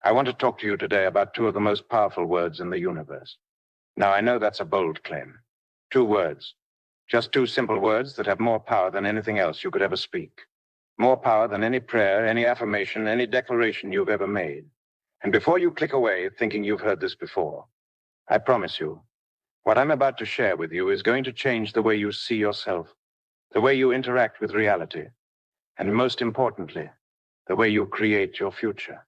I want to talk to you today about two of the most powerful words in the universe. Now, I know that's a bold claim. 2 words. Just 2 simple words that have more power than anything else you could ever speak. More power than any prayer, any affirmation, any declaration you've ever made. And before you click away thinking you've heard this before, I promise you, what I'm about to share with you is going to change the way you see yourself, the way you interact with reality, and most importantly, the way you create your future.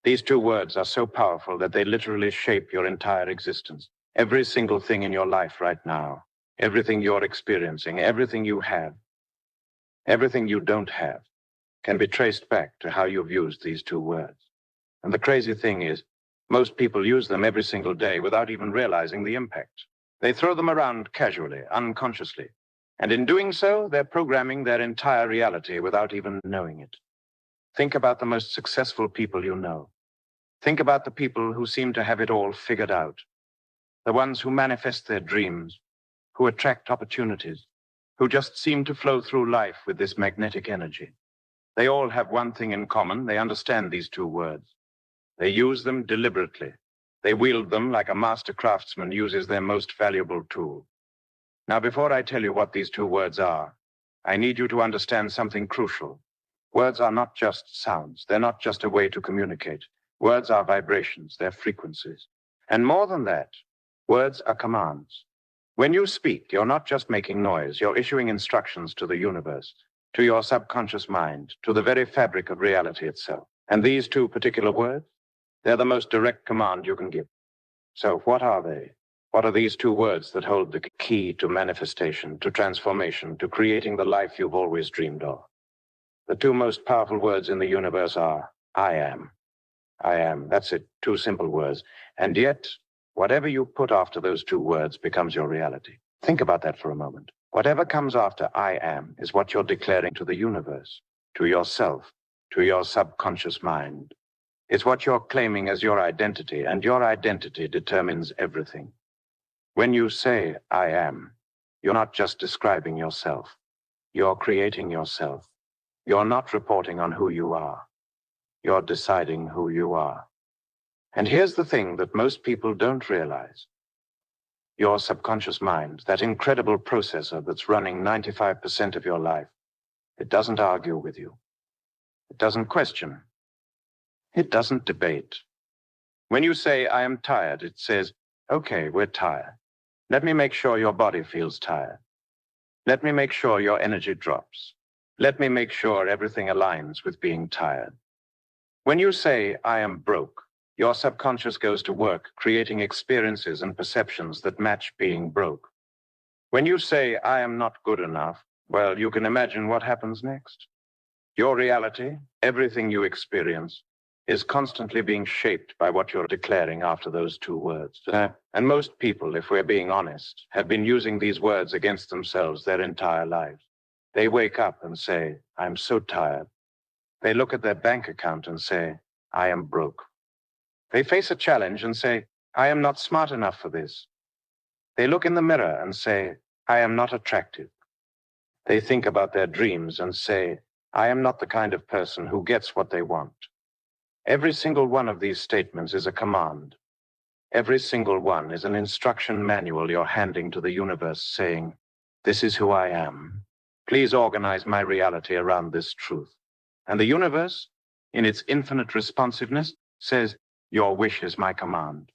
These 2 words are so powerful that they literally shape your entire existence. Every single thing in your life right now, everything you're experiencing, everything you have, everything you don't have, can be traced back to how you've used these 2 words. And the crazy thing is, most people use them every single day without even realizing the impact. They throw them around casually, unconsciously. And in doing so, they're programming their entire reality without even knowing it. Think about the most successful people you know. Think about the people who seem to have it all figured out. The ones who manifest their dreams, who attract opportunities, who just seem to flow through life with this magnetic energy. They all have one thing in common. They understand these 2 words. They use them deliberately. They wield them like a master craftsman uses their most valuable tool. Now, before I tell you what these 2 words are, I need you to understand something crucial. Words are not just sounds. They're not just a way to communicate. Words are vibrations. They're frequencies. And more than that, words are commands. When you speak, you're not just making noise. You're issuing instructions to the universe, to your subconscious mind, to the very fabric of reality itself. And these 2 particular words, they're the most direct command you can give. So what are they? What are these 2 words that hold the key to manifestation, to transformation, to creating the life you've always dreamed of? The 2 most powerful words in the universe are, I am. I am. That's it. 2 simple words. And yet, whatever you put after those 2 words becomes your reality. Think about that for a moment. Whatever comes after I am is what you're declaring to the universe, to yourself, to your subconscious mind. It's what you're claiming as your identity, and your identity determines everything. When you say I am, you're not just describing yourself. You're creating yourself. You're not reporting on who you are. You're deciding who you are. And here's the thing that most people don't realize. Your subconscious mind, that incredible processor that's running 95% of your life, it doesn't argue with you. It doesn't question. It doesn't debate. When you say, I am tired, it says, okay, we're tired. Let me make sure your body feels tired. Let me make sure your energy drops. Let me make sure everything aligns with being tired. When you say, I am broke, your subconscious goes to work creating experiences and perceptions that match being broke. When you say, I am not good enough, well, you can imagine what happens next. Your reality, everything you experience, is constantly being shaped by what you're declaring after those 2 words. And most people, if we're being honest, have been using these words against themselves their entire lives. They wake up and say, I'm so tired. They look at their bank account and say, I am broke. They face a challenge and say, I am not smart enough for this. They look in the mirror and say, I am not attractive. They think about their dreams and say, I am not the kind of person who gets what they want. Every single one of these statements is a command. Every single one is an instruction manual you're handing to the universe saying, this is who I am. Please organize my reality around this truth. And the universe, in its infinite responsiveness, says, your wish is my command.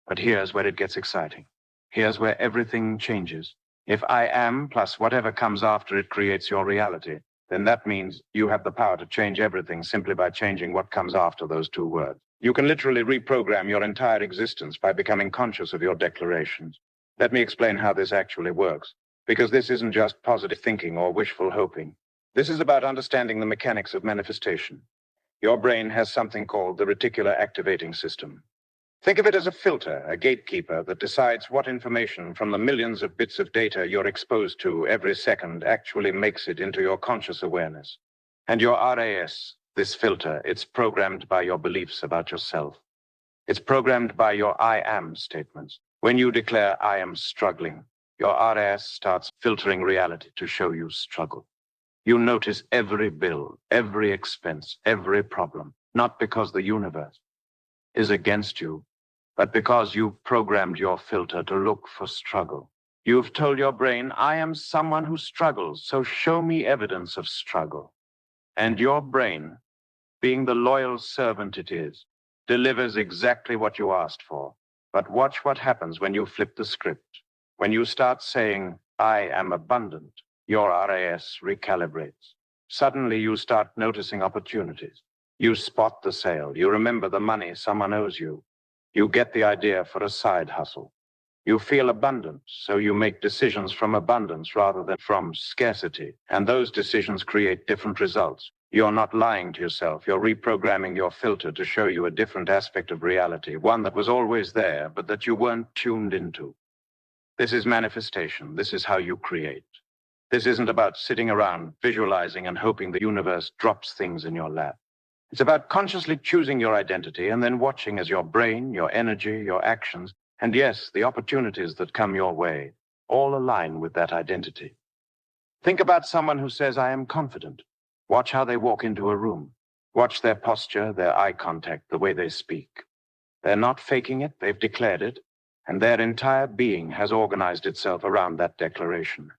But here's where it gets exciting. Here's where everything changes. If I am plus whatever comes after it creates your reality, then that means you have the power to change everything simply by changing what comes after those 2 words. You can literally reprogram your entire existence by becoming conscious of your declarations. Let me explain how this actually works, because this isn't just positive thinking or wishful hoping. This is about understanding the mechanics of manifestation. Your brain has something called the reticular activating system. Think of it as a filter, a gatekeeper that decides what information from the millions of bits of data you're exposed to every second actually makes it into your conscious awareness. And your RAS, this filter, it's programmed by your beliefs about yourself. It's programmed by your I am statements. When you declare I am struggling, your RAS starts filtering reality to show you struggle. You notice every bill, every expense, every problem, not because the universe, is against you, but because you've programmed your filter to look for struggle. You've told your brain, I am someone who struggles, so show me evidence of struggle. And your brain, being the loyal servant it is, delivers exactly what you asked for. But watch what happens when you flip the script. When you start saying, I am abundant, your RAS recalibrates. Suddenly you start noticing opportunities. You spot the sale. You remember the money someone owes you. You get the idea for a side hustle. You feel abundant, so you make decisions from abundance rather than from scarcity. And those decisions create different results. You're not lying to yourself. You're reprogramming your filter to show you a different aspect of reality, one that was always there, but that you weren't tuned into. This is manifestation. This is how you create. This isn't about sitting around visualizing and hoping the universe drops things in your lap. It's about consciously choosing your identity and then watching as your brain, your energy, your actions, and yes, the opportunities that come your way, all align with that identity. Think about someone who says, I am confident. Watch how they walk into a room. Watch their posture, their eye contact, the way they speak. They're not faking it, they've declared it, and their entire being has organized itself around that declaration.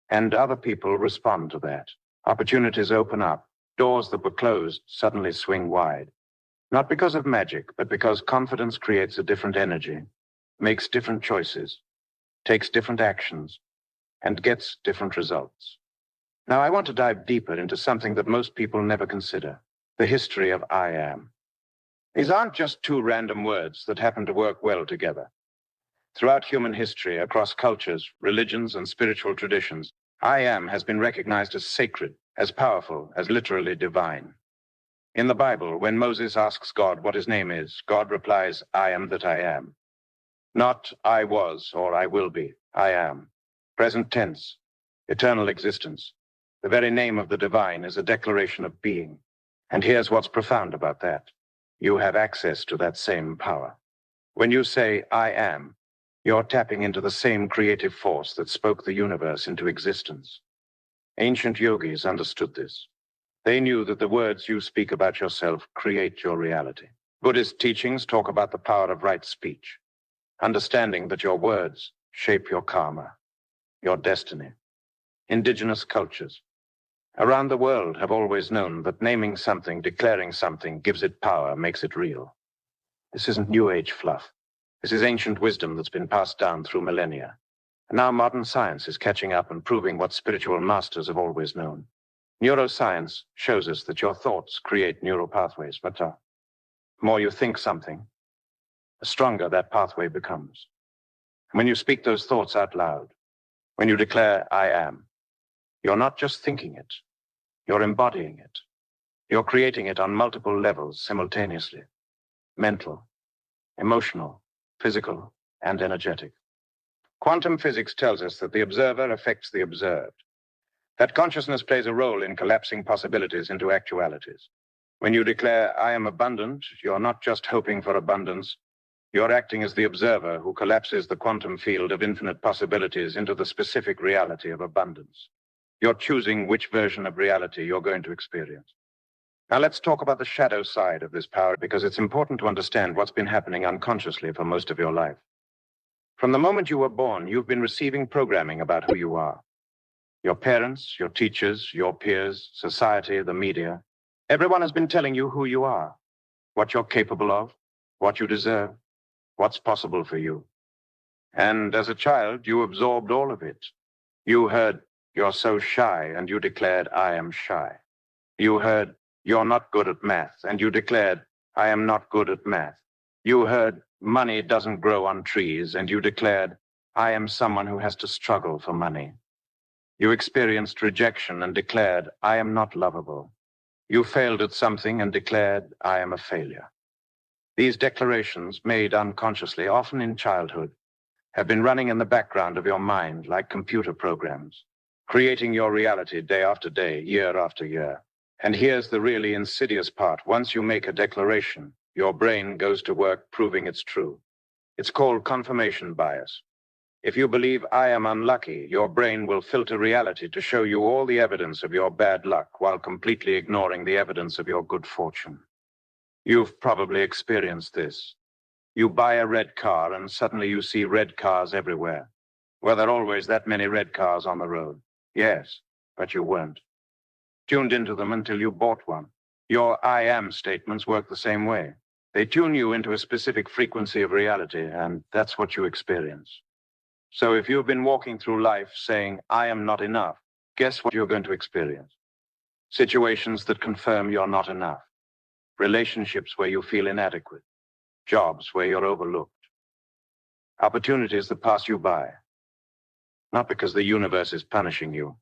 And other people respond to that. Opportunities open up. Doors that were closed suddenly swing wide. Not because of magic, but because confidence creates a different energy, makes different choices, takes different actions, and gets different results. Now, I want to dive deeper into something that most people never consider, the history of I am. These aren't just two random words that happen to work well together. Throughout human history, across cultures, religions, and spiritual traditions, I am has been recognized as sacred, as powerful, as literally divine. In the Bible, when Moses asks God what his name is, God replies, I am that I am. Not I was or I will be, I am. Present tense, eternal existence. The very name of the divine is a declaration of being. And here's what's profound about that. You have access to that same power. When you say, I am, you're tapping into the same creative force that spoke the universe into existence. Ancient yogis understood this. They knew that the words you speak about yourself create your reality. Buddhist teachings talk about the power of right speech, understanding that your words shape your karma, your destiny. Indigenous cultures around the world have always known that naming something, declaring something, gives it power, makes it real. This isn't New Age fluff. This is ancient wisdom that's been passed down through millennia. And now modern science is catching up and proving what spiritual masters have always known. Neuroscience shows us that your thoughts create neural pathways, but the more you think something, the stronger that pathway becomes. When you speak those thoughts out loud, when you declare, I am, you're not just thinking it, you're embodying it. You're creating it on multiple levels simultaneously. Mental, emotional, physical, and energetic. Quantum physics tells us that the observer affects the observed. That consciousness plays a role in collapsing possibilities into actualities. When you declare, I am abundant, you're not just hoping for abundance. You're acting as the observer who collapses the quantum field of infinite possibilities into the specific reality of abundance. You're choosing which version of reality you're going to experience. Now let's talk about the shadow side of this power, because it's important to understand what's been happening unconsciously for most of your life. From the moment you were born, you've been receiving programming about who you are. Your parents, your teachers, your peers, society, the media, everyone has been telling you who you are, what you're capable of, what you deserve, what's possible for you. And as a child, you absorbed all of it. You heard, you're so shy, and you declared, I am shy. You heard, you're not good at math, and you declared, I am not good at math. You heard, money doesn't grow on trees, and you declared, I am someone who has to struggle for money. You experienced rejection and declared, I am not lovable. You failed at something and declared, I am a failure. These declarations, made unconsciously, often in childhood, have been running in the background of your mind like computer programs, creating your reality day after day, year after year. And here's the really insidious part. Once you make a declaration, your brain goes to work proving it's true. It's called confirmation bias. If you believe I am unlucky, your brain will filter reality to show you all the evidence of your bad luck while completely ignoring the evidence of your good fortune. You've probably experienced this. You buy a red car and suddenly you see red cars everywhere. Were there always that many red cars on the road? Yes, but you weren't tuned into them until you bought one. Your I am statements work the same way. They tune you into a specific frequency of reality, and that's what you experience. So if you've been walking through life saying, I am not enough, guess what you're going to experience? Situations that confirm you're not enough. Relationships where you feel inadequate. Jobs where you're overlooked. Opportunities that pass you by. Not because the universe is punishing you,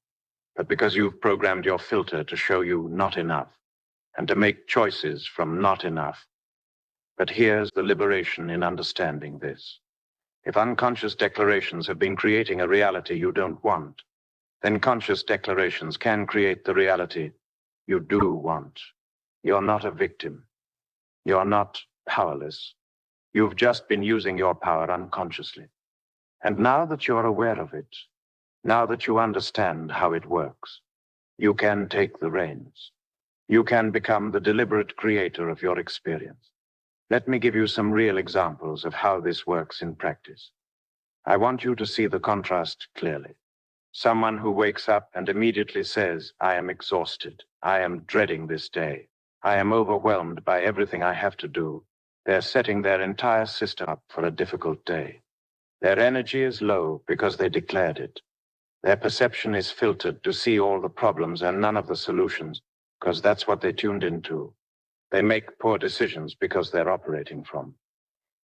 but because you've programmed your filter to show you not enough and to make choices from not enough. But here's the liberation in understanding this. If unconscious declarations have been creating a reality you don't want, then conscious declarations can create the reality you do want. You're not a victim. You're not powerless. You've just been using your power unconsciously. And now that you're aware of it, now that you understand how it works, you can take the reins. You can become the deliberate creator of your experience. Let me give you some real examples of how this works in practice. I want you to see the contrast clearly. Someone who wakes up and immediately says, I am exhausted. I am dreading this day. I am overwhelmed by everything I have to do. They're setting their entire system up for a difficult day. Their energy is low because they declared it. Their perception is filtered to see all the problems and none of the solutions, because that's what they tuned into. They make poor decisions because they're operating from.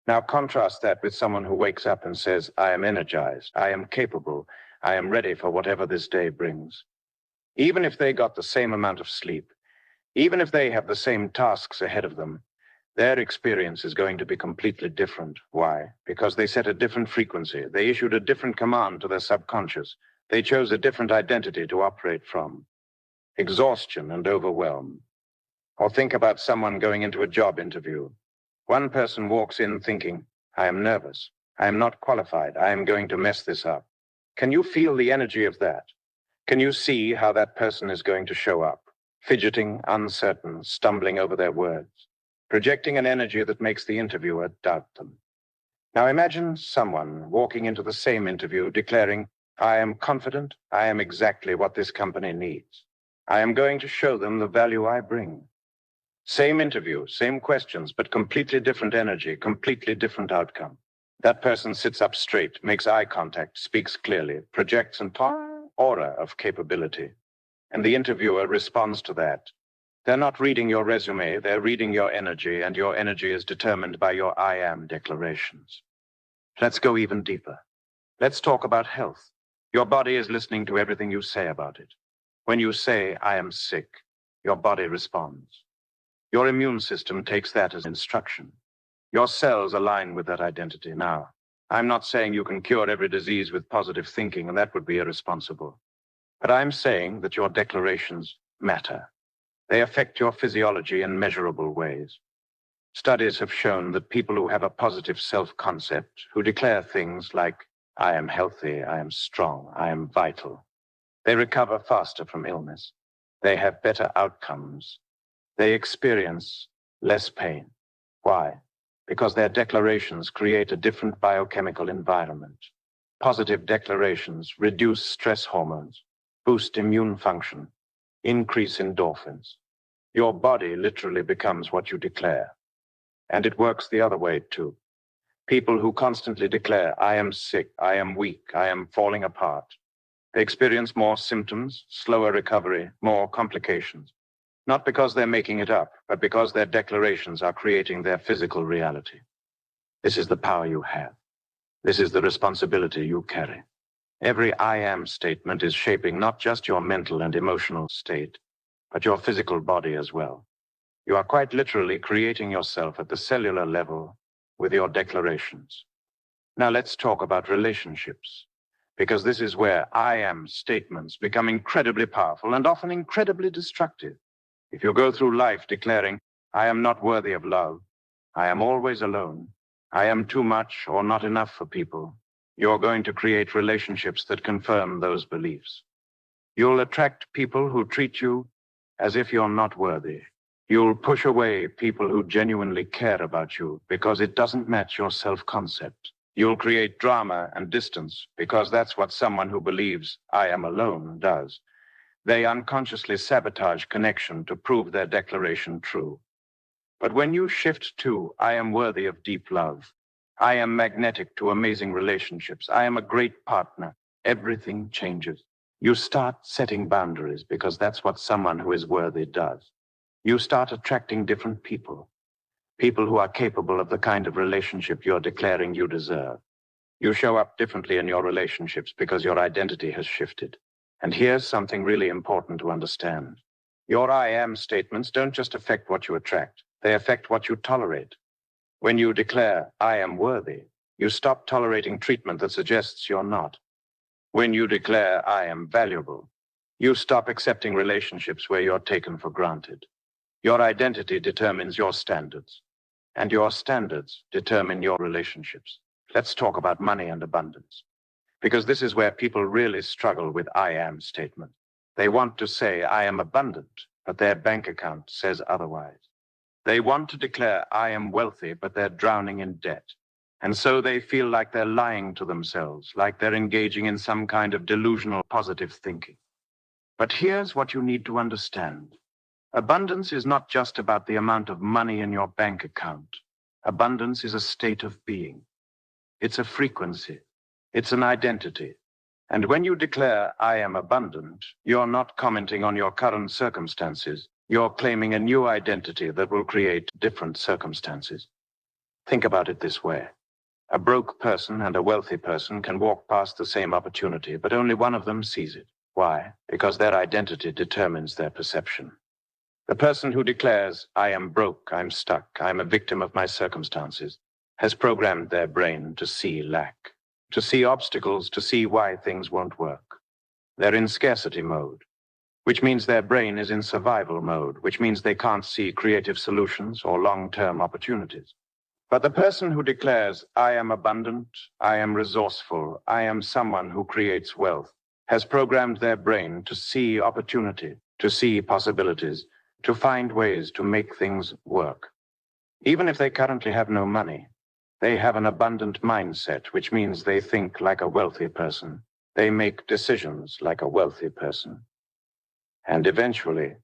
Now contrast that with someone who wakes up and says, I am energized, I am capable, I am ready for whatever this day brings. Even if they got the same amount of sleep, even if they have the same tasks ahead of them, their experience is going to be completely different. Why? Because they set a different frequency. They issued a different command to their subconscious. They chose a different identity to operate from. Exhaustion and overwhelm. Or think about someone going into a job interview. One person walks in thinking, I am nervous. I am not qualified. I am going to mess this up. Can you feel the energy of that? Can you see how that person is going to show up? Fidgeting, uncertain, stumbling over their words, projecting an energy that makes the interviewer doubt them. Now imagine someone walking into the same interview declaring, I am confident, I am exactly what this company needs. I am going to show them the value I bring. Same interview, same questions, but completely different energy, completely different outcome. That person sits up straight, makes eye contact, speaks clearly, projects an aura of capability. And the interviewer responds to that. They're not reading your resume, they're reading your energy, and your energy is determined by your I am declarations. Let's go even deeper. Let's talk about health. Your body is listening to everything you say about it. When you say, I am sick, your body responds. Your immune system takes that as instruction. Your cells align with that identity. Now, I'm not saying you can cure every disease with positive thinking, and that would be irresponsible. But I'm saying that your declarations matter. They affect your physiology in measurable ways. Studies have shown that people who have a positive self-concept, who declare things like, I am healthy, I am strong, I am vital, they recover faster from illness. They have better outcomes. They experience less pain. Why? Because their declarations create a different biochemical environment. Positive declarations reduce stress hormones, boost immune function, increase endorphins. Your body literally becomes what you declare. And it works the other way too. People who constantly declare, I am sick, I am weak, I am falling apart, they experience more symptoms, slower recovery, more complications. Not because they're making it up, but because their declarations are creating their physical reality. This is the power you have. This is the responsibility you carry. Every I am statement is shaping not just your mental and emotional state, but your physical body as well. You are quite literally creating yourself at the cellular level with your declarations. Now let's talk about relationships, because this is where I am statements become incredibly powerful and often incredibly destructive. If you go through life declaring, I am not worthy of love, I am always alone, I am too much or not enough for people, you're going to create relationships that confirm those beliefs. You'll attract people who treat you as if you're not worthy, You'll push away people who genuinely care about you because it doesn't match your self-concept. You'll create drama and distance because that's what someone who believes I am alone does. They unconsciously sabotage connection to prove their declaration true. But when you shift to I am worthy of deep love, I am magnetic to amazing relationships, I am a great partner, everything changes. You start setting boundaries because that's what someone who is worthy does. You start attracting different people, people who are capable of the kind of relationship you're declaring you deserve. You show up differently in your relationships because your identity has shifted. And here's something really important to understand. Your I am statements don't just affect what you attract, they affect what you tolerate. When you declare, I am worthy, you stop tolerating treatment that suggests you're not. When you declare, I am valuable, you stop accepting relationships where you're taken for granted. Your identity determines your standards, and your standards determine your relationships. Let's talk about money and abundance, because this is where people really struggle with I am statements. They want to say, I am abundant, but their bank account says otherwise. They want to declare, I am wealthy, but they're drowning in debt. And so they feel like they're lying to themselves, like they're engaging in some kind of delusional positive thinking. But here's what you need to understand. Abundance is not just about the amount of money in your bank account. Abundance is a state of being. It's a frequency. It's an identity. And when you declare, I am abundant, you're not commenting on your current circumstances. You're claiming a new identity that will create different circumstances. Think about it this way. A broke person and a wealthy person can walk past the same opportunity, but only one of them sees it. Why? Because their identity determines their perception. The person who declares, I am broke, I'm stuck, I'm a victim of my circumstances, has programmed their brain to see lack, to see obstacles, to see why things won't work. They're in scarcity mode, which means their brain is in survival mode, which means they can't see creative solutions or long-term opportunities. But the person who declares, I am abundant, I am resourceful, I am someone who creates wealth, has programmed their brain to see opportunity, to see possibilities, to find ways to make things work. Even if they currently have no money, they have an abundant mindset, which means they think like a wealthy person. They make decisions like a wealthy person. And eventually,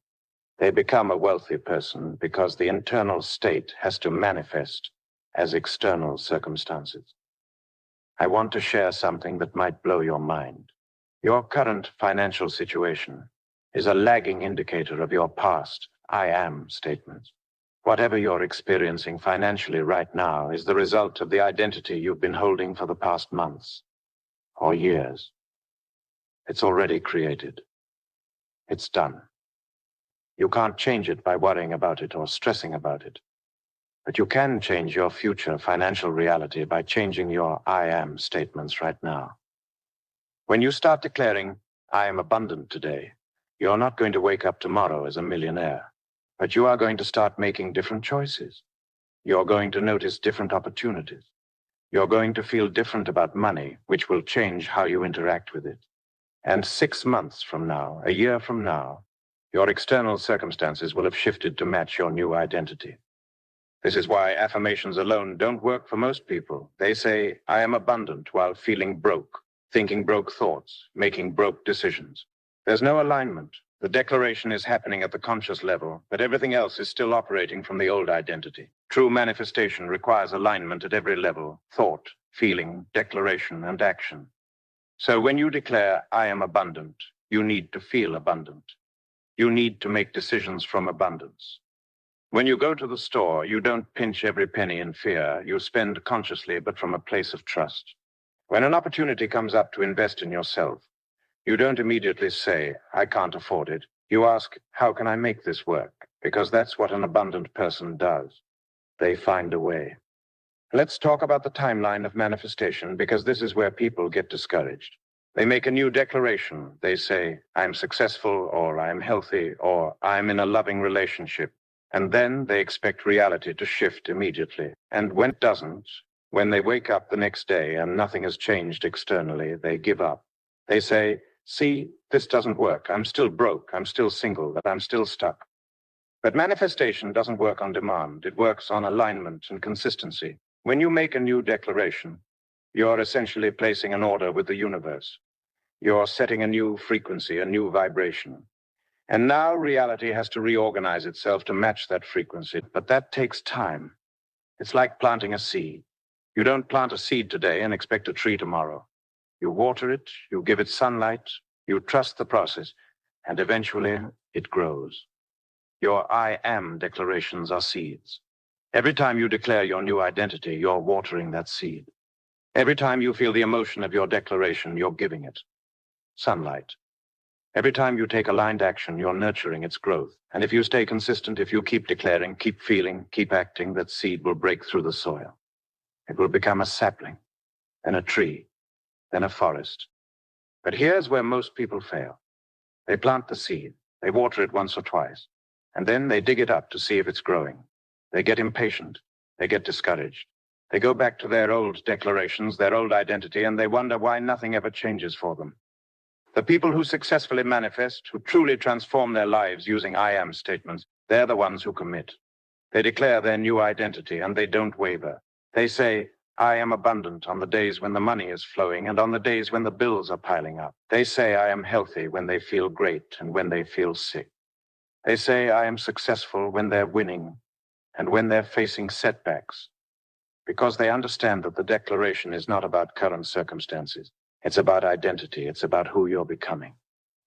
they become a wealthy person because the internal state has to manifest as external circumstances. I want to share something that might blow your mind. Your current financial situation is a lagging indicator of your past I am statements. Whatever you're experiencing financially right now is the result of the identity you've been holding for the past months or years. It's already created. It's done. You can't change it by worrying about it or stressing about it. But you can change your future financial reality by changing your I am statements right now. When you start declaring, I am abundant today, you're not going to wake up tomorrow as a millionaire, but you are going to start making different choices. You're going to notice different opportunities. You're going to feel different about money, which will change how you interact with it. And 6 months from now, a year from now, your external circumstances will have shifted to match your new identity. This is why affirmations alone don't work for most people. They say, I am abundant while feeling broke, thinking broke thoughts, making broke decisions. There's no alignment. The declaration is happening at the conscious level, but everything else is still operating from the old identity. True manifestation requires alignment at every level: thought, feeling, declaration, and action. So when you declare, I am abundant, you need to feel abundant. You need to make decisions from abundance. When you go to the store, you don't pinch every penny in fear. You spend consciously, but from a place of trust. When an opportunity comes up to invest in yourself, you don't immediately say, I can't afford it. You ask, how can I make this work? Because that's what an abundant person does. They find a way. Let's talk about the timeline of manifestation, because this is where people get discouraged. They make a new declaration. They say, I'm successful, or I'm healthy, or I'm in a loving relationship. And then they expect reality to shift immediately. And when it doesn't, when they wake up the next day and nothing has changed externally, they give up. They say, see, this doesn't work. I'm still broke. I'm still single, but I'm still stuck. But manifestation doesn't work on demand. It works on alignment and consistency. When you make a new declaration, you're essentially placing an order with the universe. You're setting a new frequency, a new vibration. And now reality has to reorganize itself to match that frequency. But that takes time. It's like planting a seed. You don't plant a seed today and expect a tree tomorrow. You water it, you give it sunlight, you trust the process, and eventually it grows. Your I am declarations are seeds. Every time you declare your new identity, you're watering that seed. Every time you feel the emotion of your declaration, you're giving it sunlight. Every time you take aligned action, you're nurturing its growth. And if you stay consistent, if you keep declaring, keep feeling, keep acting, that seed will break through the soil. It will become a sapling, then a tree, then a forest. But here's where most people fail. They plant the seed, they water it once or twice, and then they dig it up to see if it's growing. They get impatient, they get discouraged. They go back to their old declarations, their old identity, and they wonder why nothing ever changes for them. The people who successfully manifest, who truly transform their lives using I am statements, they're the ones who commit. They declare their new identity and they don't waver. They say, I am abundant on the days when the money is flowing and on the days when the bills are piling up. They say I am healthy when they feel great and when they feel sick. They say I am successful when they're winning and when they're facing setbacks, because they understand that the declaration is not about current circumstances. It's about identity. It's about who you're becoming.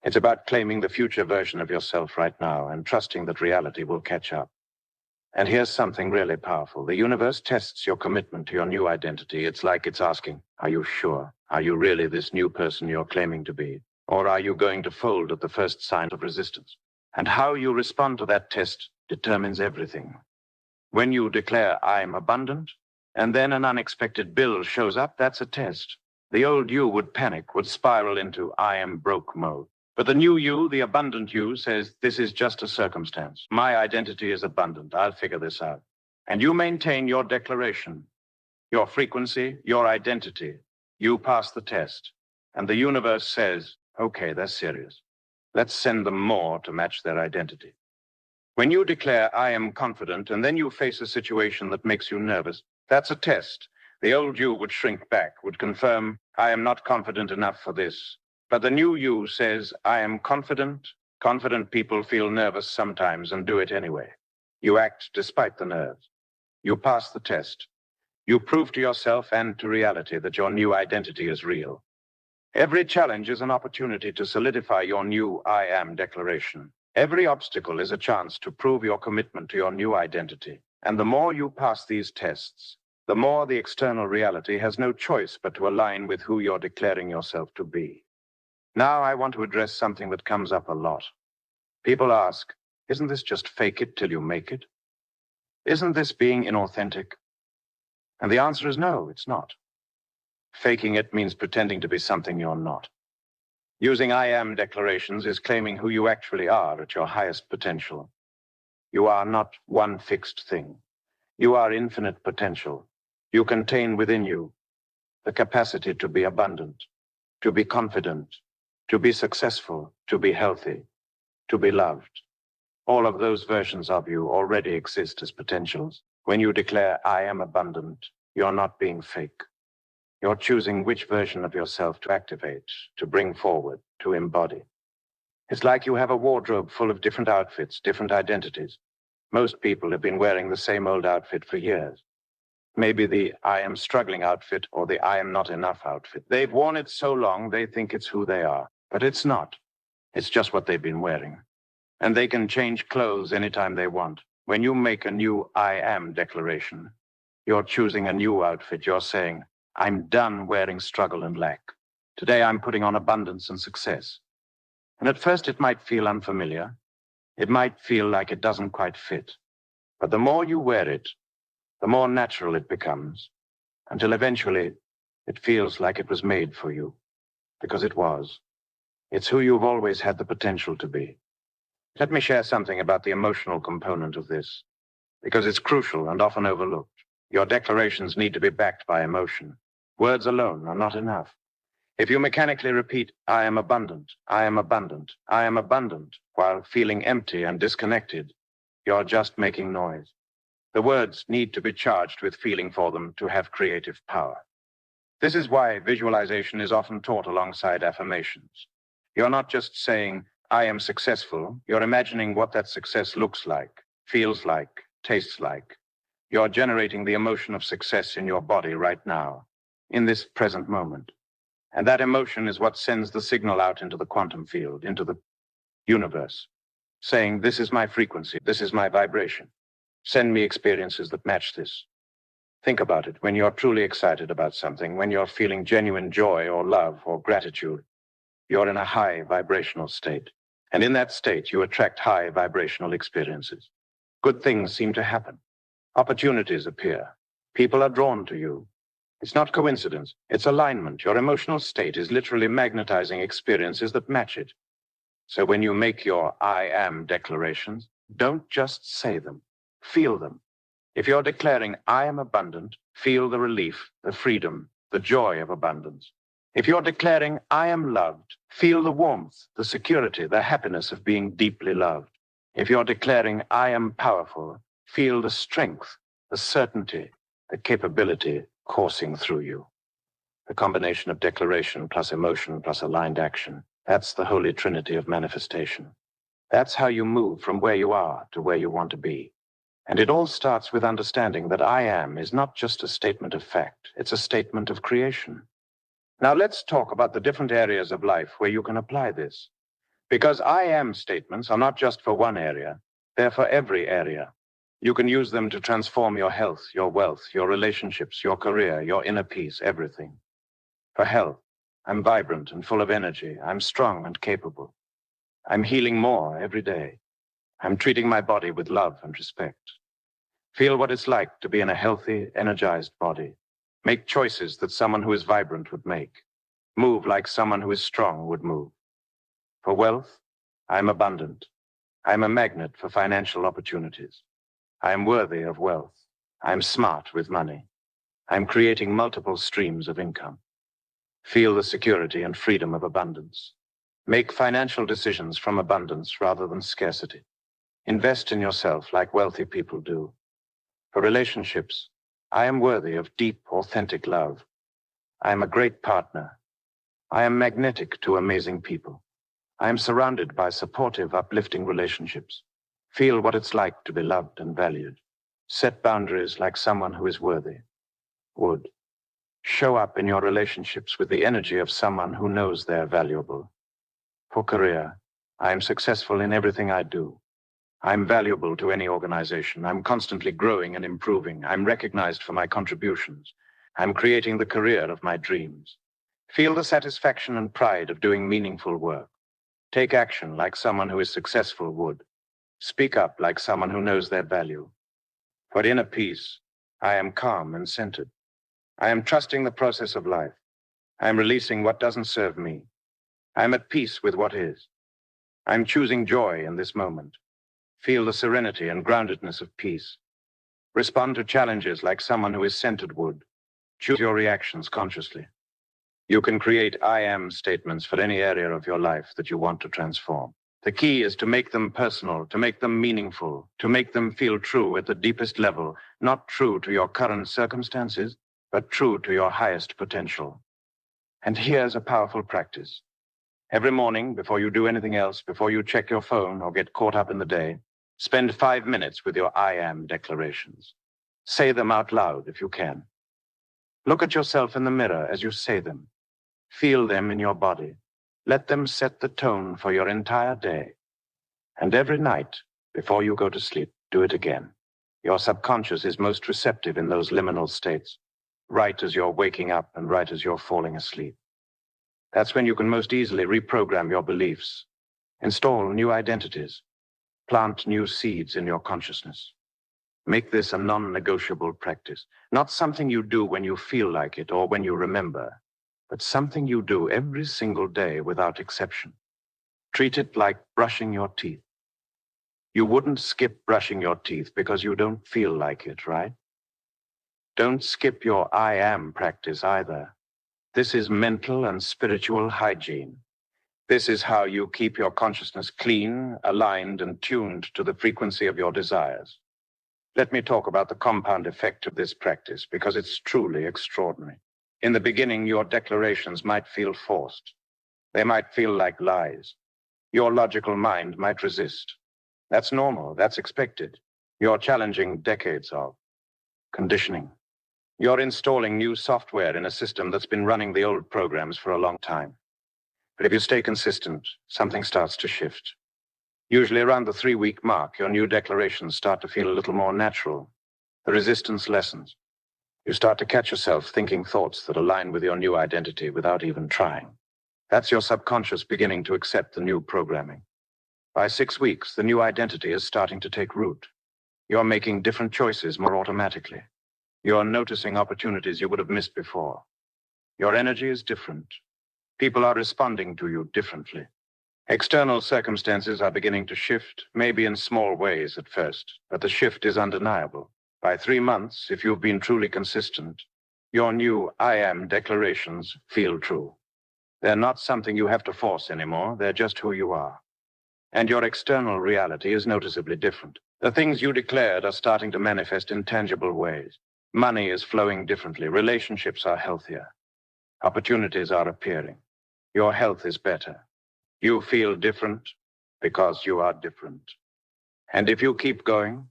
It's about claiming the future version of yourself right now and trusting that reality will catch up. And here's something really powerful. The universe tests your commitment to your new identity. It's like it's asking, are you sure? Are you really this new person you're claiming to be? Or are you going to fold at the first sign of resistance? And how you respond to that test determines everything. When you declare, I'm abundant, and then an unexpected bill shows up, that's a test. The old you would panic, would spiral into I am broke mode. But the new you, the abundant you, says, this is just a circumstance. My identity is abundant. I'll figure this out. And you maintain your declaration, your frequency, your identity. You pass the test. And the universe says, okay, they're serious. Let's send them more to match their identity. When you declare, I am confident, and then you face a situation that makes you nervous, that's a test. The old you would shrink back, would confirm, I am not confident enough for this. But the new you says, I am confident. Confident people feel nervous sometimes and do it anyway. You act despite the nerves. You pass the test. You prove to yourself and to reality that your new identity is real. Every challenge is an opportunity to solidify your new I am declaration. Every obstacle is a chance to prove your commitment to your new identity. And the more you pass these tests, the more the external reality has no choice but to align with who you're declaring yourself to be. Now I want to address something that comes up a lot. People ask, isn't this just fake it till you make it? Isn't this being inauthentic? And the answer is no, it's not. Faking it means pretending to be something you're not. Using I am declarations is claiming who you actually are at your highest potential. You are not one fixed thing. You are infinite potential. You contain within you the capacity to be abundant, to be confident, to be successful, to be healthy, to be loved. All of those versions of you already exist as potentials. When you declare, I am abundant, you're not being fake. You're choosing which version of yourself to activate, to bring forward, to embody. It's like you have a wardrobe full of different outfits, different identities. Most people have been wearing the same old outfit for years. Maybe the I am struggling outfit or the I am not enough outfit. They've worn it so long they think it's who they are. But it's not. It's just what they've been wearing. And they can change clothes anytime they want. When you make a new I am declaration, you're choosing a new outfit. You're saying, I'm done wearing struggle and lack. Today I'm putting on abundance and success. And at first it might feel unfamiliar. It might feel like it doesn't quite fit. But the more you wear it, the more natural it becomes, until eventually it feels like it was made for you, because it was. It's who you've always had the potential to be. Let me share something about the emotional component of this, because it's crucial and often overlooked. Your declarations need to be backed by emotion. Words alone are not enough. If you mechanically repeat, I am abundant, I am abundant, I am abundant, while feeling empty and disconnected, You're just making noise. The words need to be charged with feeling for them to have creative power. This is why visualization is often taught alongside affirmations. You're not just saying, I am successful. You're imagining what that success looks like, feels like, tastes like. You're generating the emotion of success in your body right now, in this present moment. And that emotion is what sends the signal out into the quantum field, into the universe, saying, this is my frequency, this is my vibration. Send me experiences that match this. Think about it. When you're truly excited about something, when you're feeling genuine joy or love or gratitude, you're in a high vibrational state. And in that state, you attract high vibrational experiences. Good things seem to happen. Opportunities appear. People are drawn to you. It's not coincidence. It's alignment. Your emotional state is literally magnetizing experiences that match it. So when you make your I am declarations, don't just say them. Feel them. If you're declaring, I am abundant, feel the relief, the freedom, the joy of abundance. If you're declaring, I am loved, feel the warmth, the security, the happiness of being deeply loved. If you're declaring, I am powerful, feel the strength, the certainty, the capability coursing through you. The combination of declaration plus emotion plus aligned action, that's the holy trinity of manifestation. That's how you move from where you are to where you want to be. And it all starts with understanding that I am is not just a statement of fact, it's a statement of creation. Now let's talk about the different areas of life where you can apply this. Because I am statements are not just for one area, they're for every area. You can use them to transform your health, your wealth, your relationships, your career, your inner peace, everything. For health, I'm vibrant and full of energy. I'm strong and capable. I'm healing more every day. I'm treating my body with love and respect. Feel what it's like to be in a healthy, energized body. Make choices that someone who is vibrant would make. Move like someone who is strong would move. For wealth, I'm abundant. I'm a magnet for financial opportunities. I'm worthy of wealth. I'm smart with money. I'm creating multiple streams of income. Feel the security and freedom of abundance. Make financial decisions from abundance rather than scarcity. Invest in yourself like wealthy people do. For relationships, I am worthy of deep, authentic love. I am a great partner. I am magnetic to amazing people. I am surrounded by supportive, uplifting relationships. Feel what it's like to be loved and valued. Set boundaries like someone who is worthy would. Show up in your relationships with the energy of someone who knows they're valuable. For career, I am successful in everything I do. I'm valuable to any organization. I'm constantly growing and improving. I'm recognized for my contributions. I'm creating the career of my dreams. Feel the satisfaction and pride of doing meaningful work. Take action like someone who is successful would. Speak up like someone who knows their value. For inner peace, I am calm and centered. I am trusting the process of life. I am releasing what doesn't serve me. I am at peace with what is. I am choosing joy in this moment. Feel the serenity and groundedness of peace. Respond to challenges like someone who is centered would. Choose your reactions consciously. You can create I am statements for any area of your life that you want to transform. The key is to make them personal, to make them meaningful, to make them feel true at the deepest level, not true to your current circumstances, but true to your highest potential. And here's a powerful practice. Every morning, before you do anything else, before you check your phone or get caught up in the day, spend 5 minutes with your I am declarations. Say them out loud if you can. Look at yourself in the mirror as you say them. Feel them in your body. Let them set the tone for your entire day. And every night, before you go to sleep, do it again. Your subconscious is most receptive in those liminal states, right as you're waking up and right as you're falling asleep. That's when you can most easily reprogram your beliefs, install new identities, plant new seeds in your consciousness. Make this a non-negotiable practice, not something you do when you feel like it or when you remember, but something you do every single day without exception. Treat it like brushing your teeth. You wouldn't skip brushing your teeth because you don't feel like it, right? Don't skip your I am practice either. This is mental and spiritual hygiene. This is how you keep your consciousness clean, aligned, and tuned to the frequency of your desires. Let me talk about the compound effect of this practice, because it's truly extraordinary. In the beginning, your declarations might feel forced. They might feel like lies. Your logical mind might resist. That's normal. That's expected. You're challenging decades of conditioning. You're installing new software in a system that's been running the old programs for a long time. But if you stay consistent, something starts to shift. Usually around the 3-week mark, your new declarations start to feel a little more natural. The resistance lessens. You start to catch yourself thinking thoughts that align with your new identity without even trying. That's your subconscious beginning to accept the new programming. By 6 weeks, the new identity is starting to take root. You're making different choices more automatically. You're noticing opportunities you would have missed before. Your energy is different. People are responding to you differently. External circumstances are beginning to shift, maybe in small ways at first, but the shift is undeniable. By 3 months, if you've been truly consistent, your new I am declarations feel true. They're not something you have to force anymore. They're just who you are. And your external reality is noticeably different. The things you declared are starting to manifest in tangible ways. Money is flowing differently. Relationships are healthier. Opportunities are appearing. Your health is better. You feel different because you are different. And if you keep going,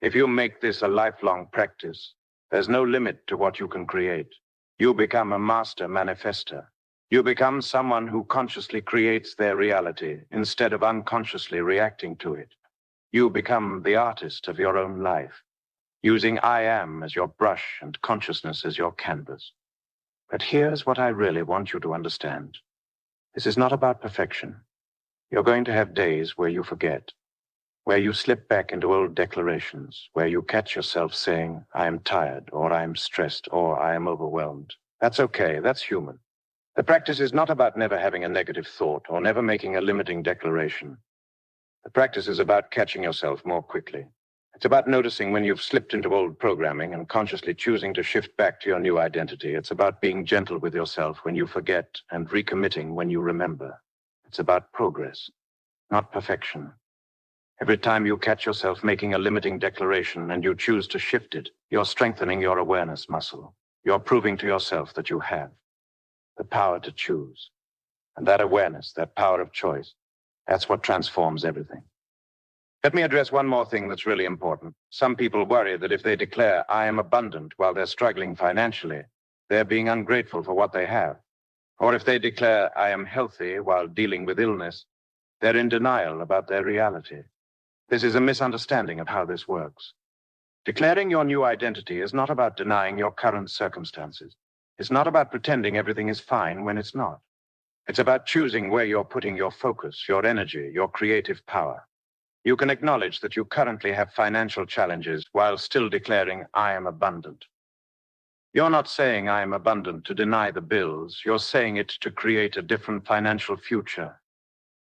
if you make this a lifelong practice, there's no limit to what you can create. You become a master manifester. You become someone who consciously creates their reality instead of unconsciously reacting to it. You become the artist of your own life, using I am as your brush and consciousness as your canvas. But here's what I really want you to understand. This is not about perfection. You're going to have days where you forget, where you slip back into old declarations, where you catch yourself saying, I am tired, or I am stressed, or I am overwhelmed. That's okay. That's human. The practice is not about never having a negative thought or never making a limiting declaration. The practice is about catching yourself more quickly. It's about noticing when you've slipped into old programming and consciously choosing to shift back to your new identity. It's about being gentle with yourself when you forget and recommitting when you remember. It's about progress, not perfection. Every time you catch yourself making a limiting declaration and you choose to shift it, you're strengthening your awareness muscle. You're proving to yourself that you have the power to choose. And that awareness, that power of choice, that's what transforms everything. Let me address one more thing that's really important. Some people worry that if they declare, I am abundant while they're struggling financially, they're being ungrateful for what they have. Or if they declare, I am healthy while dealing with illness, they're in denial about their reality. This is a misunderstanding of how this works. Declaring your new identity is not about denying your current circumstances. It's not about pretending everything is fine when it's not. It's about choosing where you're putting your focus, your energy, your creative power. You can acknowledge that you currently have financial challenges while still declaring, I am abundant. You're not saying I am abundant to deny the bills. You're saying it to create a different financial future.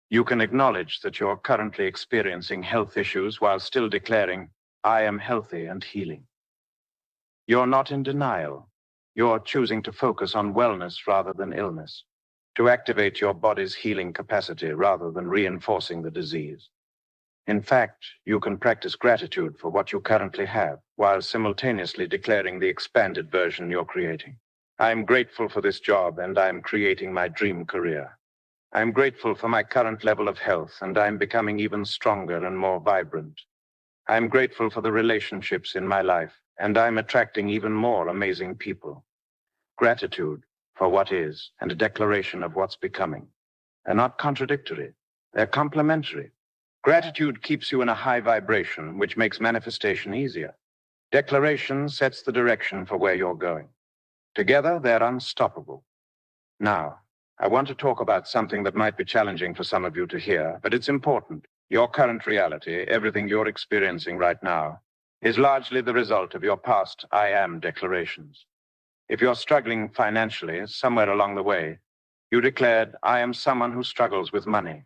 You can acknowledge that you're currently experiencing health issues while still declaring, I am healthy and healing. You're not in denial. You're choosing to focus on wellness rather than illness, to activate your body's healing capacity rather than reinforcing the disease. In fact, you can practice gratitude for what you currently have while simultaneously declaring the expanded version you're creating. I'm grateful for this job and I'm creating my dream career. I'm grateful for my current level of health and I'm becoming even stronger and more vibrant. I'm grateful for the relationships in my life and I'm attracting even more amazing people. Gratitude for what is and a declaration of what's becoming. They're not contradictory. They're complementary. Gratitude keeps you in a high vibration, which makes manifestation easier. Declaration sets the direction for where you're going. Together, they're unstoppable. Now, I want to talk about something that might be challenging for some of you to hear, but it's important. Your current reality, everything you're experiencing right now, is largely the result of your past I am declarations. If you're struggling financially, somewhere along the way, you declared, I am someone who struggles with money.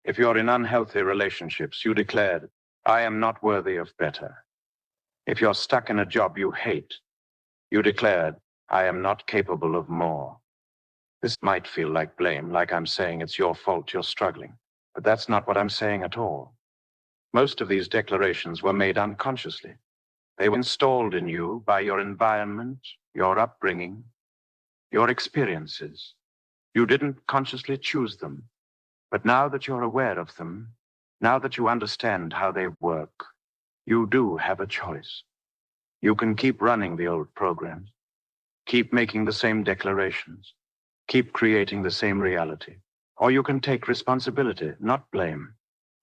If you're in unhealthy relationships, you declared, I am not worthy of better. If you're stuck in a job you hate, you declared, I am not capable of more. This might feel like blame, like I'm saying it's your fault you're struggling. But that's not what I'm saying at all. Most of these declarations were made unconsciously. They were installed in you by your environment, your upbringing, your experiences. You didn't consciously choose them. But now that you're aware of them, now that you understand how they work, you do have a choice. You can keep running the old programs, keep making the same declarations, keep creating the same reality. Or you can take responsibility, not blame,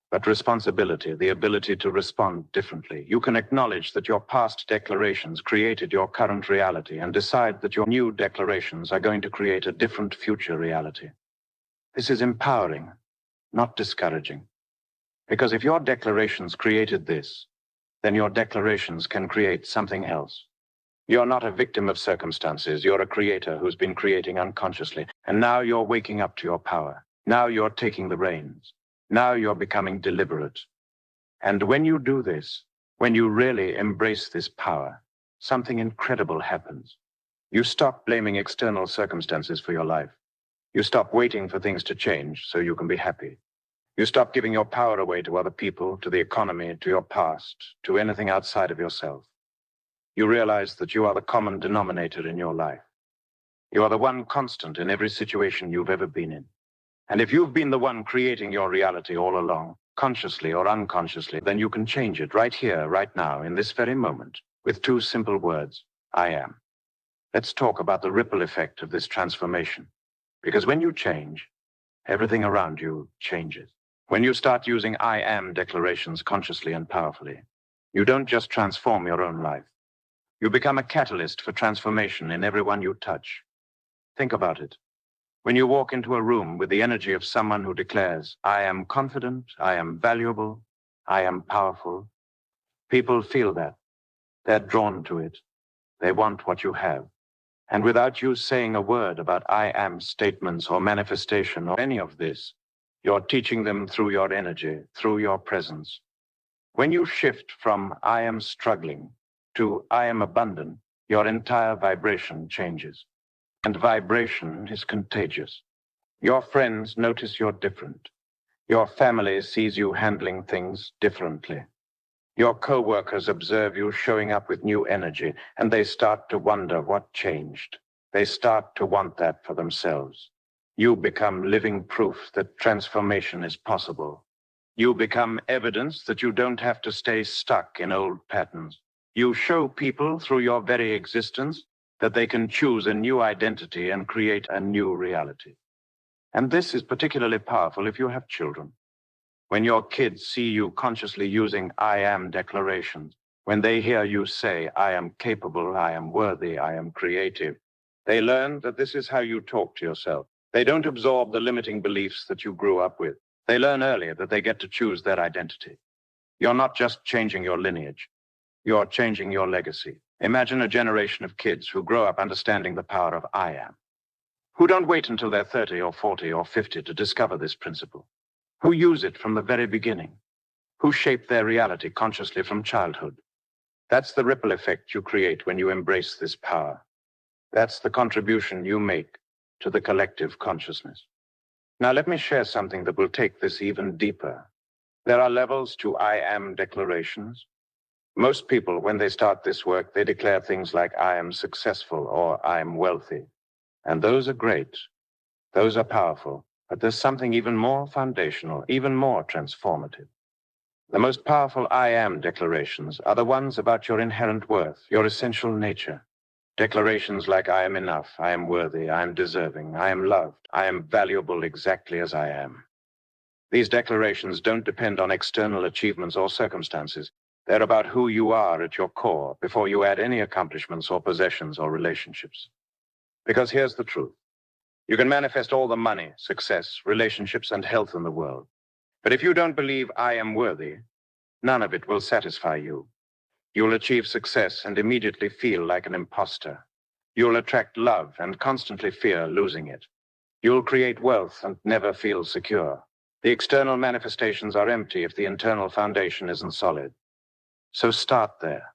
but responsibility, the ability to respond differently. You can acknowledge that your past declarations created your current reality and decide that your new declarations are going to create a different future reality. This is empowering, not discouraging. Because if your declarations created this, then your declarations can create something else. You're not a victim of circumstances. You're a creator who's been creating unconsciously. And now you're waking up to your power. Now you're taking the reins. Now you're becoming deliberate. And when you do this, when you really embrace this power, something incredible happens. You stop blaming external circumstances for your life. You stop waiting for things to change so you can be happy. You stop giving your power away to other people, to the economy, to your past, to anything outside of yourself. You realize that you are the common denominator in your life. You are the one constant in every situation you've ever been in. And if you've been the one creating your reality all along, consciously or unconsciously, then you can change it right here, right now, in this very moment, with two simple words: I am. Let's talk about the ripple effect of this transformation. Because when you change, everything around you changes. When you start using I am declarations consciously and powerfully, you don't just transform your own life. You become a catalyst for transformation in everyone you touch. Think about it. When you walk into a room with the energy of someone who declares, I am confident, I am valuable, I am powerful, people feel that. They're drawn to it. They want what you have. And without you saying a word about I am statements or manifestation or any of this, you're teaching them through your energy, through your presence. When you shift from I am struggling to I am abundant, your entire vibration changes. And vibration is contagious. Your friends notice you're different. Your family sees you handling things differently. Your co-workers observe you showing up with new energy, and they start to wonder what changed. They start to want that for themselves. You become living proof that transformation is possible. You become evidence that you don't have to stay stuck in old patterns. You show people through your very existence that they can choose a new identity and create a new reality. And this is particularly powerful if you have children. When your kids see you consciously using I am declarations, when they hear you say, I am capable, I am worthy, I am creative, they learn that this is how you talk to yourself. They don't absorb the limiting beliefs that you grew up with. They learn earlier that they get to choose their identity. You're not just changing your lineage. You're changing your legacy. Imagine a generation of kids who grow up understanding the power of I am, who don't wait until they're 30 or 40 or 50 to discover this principle, who use it from the very beginning, who shape their reality consciously from childhood. That's the ripple effect you create when you embrace this power. That's the contribution you make to the collective consciousness. Now, let me share something that will take this even deeper. There are levels to I am declarations. Most people, when they start this work, they declare things like, I am successful or I am wealthy. And those are great. Those are powerful. But there's something even more foundational, even more transformative. The most powerful I am declarations are the ones about your inherent worth, your essential nature. Declarations like I am enough, I am worthy, I am deserving, I am loved, I am valuable exactly as I am. These declarations don't depend on external achievements or circumstances. They're about who you are at your core before you add any accomplishments or possessions or relationships. Because here's the truth. You can manifest all the money, success, relationships, and health in the world. But if you don't believe I am worthy, none of it will satisfy you. You'll achieve success and immediately feel like an imposter. You'll attract love and constantly fear losing it. You'll create wealth and never feel secure. The external manifestations are empty if the internal foundation isn't solid. So start there.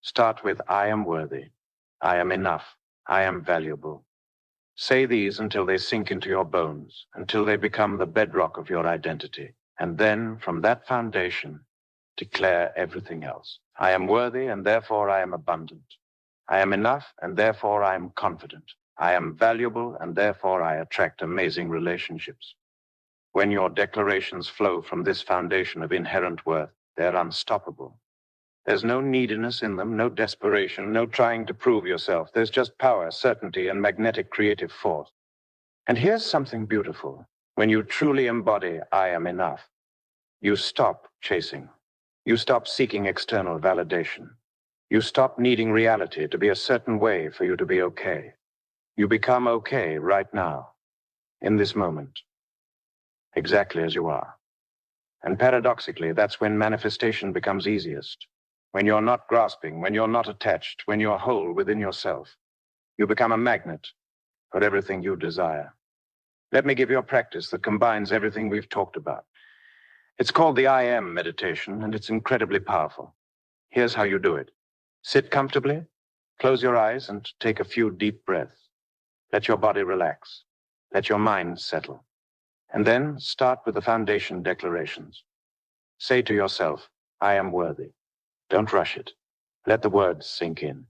Start with I am worthy. I am enough. I am valuable. Say these until they sink into your bones, until they become the bedrock of your identity. And then, from that foundation, declare everything else. I am worthy, and therefore I am abundant. I am enough, and therefore I am confident. I am valuable, and therefore I attract amazing relationships. When your declarations flow from this foundation of inherent worth, they're unstoppable. There's no neediness in them, no desperation, no trying to prove yourself. There's just power, certainty, and magnetic creative force. And here's something beautiful. When you truly embody I am enough, you stop chasing. You stop seeking external validation. You stop needing reality to be a certain way for you to be okay. You become okay right now, in this moment, exactly as you are. And paradoxically, that's when manifestation becomes easiest. When you're not grasping, when you're not attached, when you're whole within yourself, you become a magnet for everything you desire. Let me give you a practice that combines everything we've talked about. It's called the I Am meditation, and it's incredibly powerful. Here's how you do it. Sit comfortably, close your eyes, and take a few deep breaths. Let your body relax. Let your mind settle. And then start with the foundation declarations. Say to yourself, I am worthy. Don't rush it. Let the words sink in.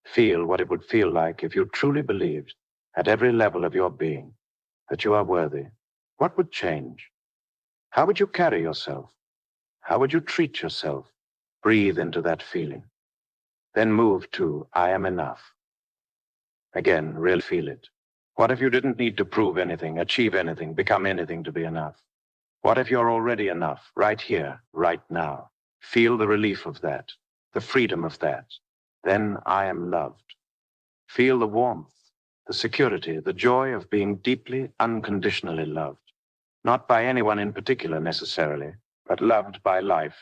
Feel what it would feel like if you truly believed, at every level of your being, that you are worthy. What would change? How would you carry yourself? How would you treat yourself? Breathe into that feeling. Then move to I am enough. Again, really feel it. What if you didn't need to prove anything, achieve anything, become anything to be enough? What if you're already enough, right here, right now? Feel the relief of that, the freedom of that. Then I am loved. Feel the warmth, the security, the joy of being deeply, unconditionally loved. Not by anyone in particular necessarily, but loved by life,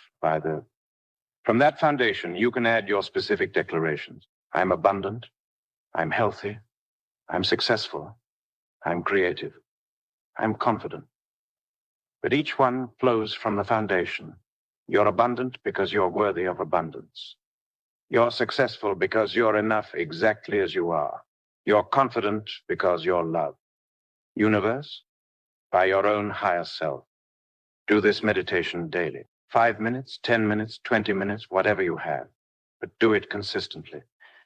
From that foundation, you can add your specific declarations. I'm abundant. I'm healthy. I'm successful. I'm creative. I'm confident. But each one flows from the foundation. You're abundant because you're worthy of abundance. You're successful because you're enough exactly as you are. You're confident because you're loved. Universe, by your own higher self. Do this meditation daily. 5 minutes, 10 minutes, 20 minutes, whatever you have. But do it consistently.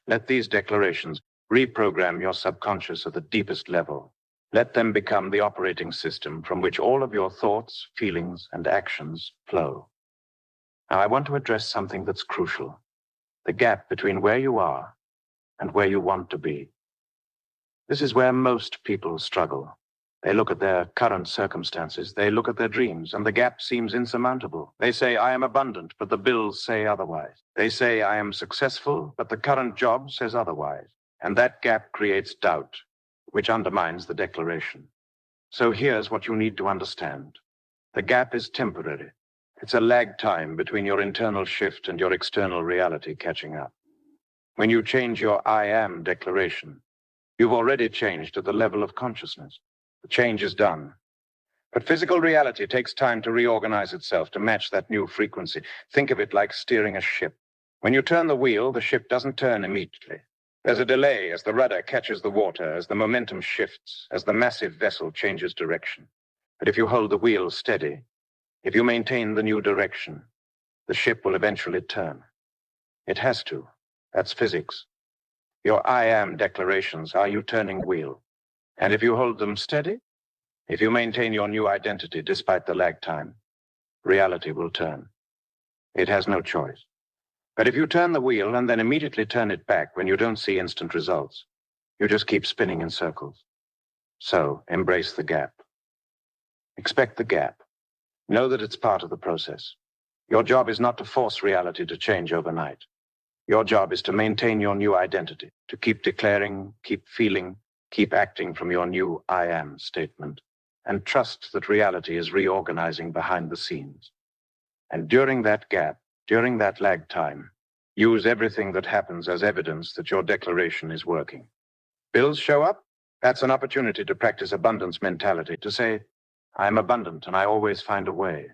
Let these declarations reprogram your subconscious at the deepest level. Let them become the operating system from which all of your thoughts, feelings, and actions flow. Now, I want to address something that's crucial. The gap between where you are and where you want to be. This is where most people struggle. They look at their current circumstances, they look at their dreams, and the gap seems insurmountable. They say, I am abundant, but the bills say otherwise. They say, I am successful, but the current job says otherwise. And that gap creates doubt, which undermines the declaration. So here's what you need to understand. The gap is temporary. It's a lag time between your internal shift and your external reality catching up. When you change your I am declaration, you've already changed at the level of consciousness. The change is done. But physical reality takes time to reorganize itself to match that new frequency. Think of it like steering a ship. When you turn the wheel, the ship doesn't turn immediately. There's a delay as the rudder catches the water, as the momentum shifts, as the massive vessel changes direction. But if you hold the wheel steady, if you maintain the new direction, the ship will eventually turn. It has to. That's physics. Your I am declarations are you turning wheel. And if you hold them steady, if you maintain your new identity despite the lag time, reality will turn. It has no choice. But if you turn the wheel and then immediately turn it back when you don't see instant results, you just keep spinning in circles. So embrace the gap. Expect the gap. Know that it's part of the process. Your job is not to force reality to change overnight. Your job is to maintain your new identity, to keep declaring, keep feeling, keep acting from your new I am statement, and trust that reality is reorganizing behind the scenes. And during that gap, during that lag time, use everything that happens as evidence that your declaration is working. Bills show up? That's an opportunity to practice abundance mentality, to say, I'm abundant and I always find a way.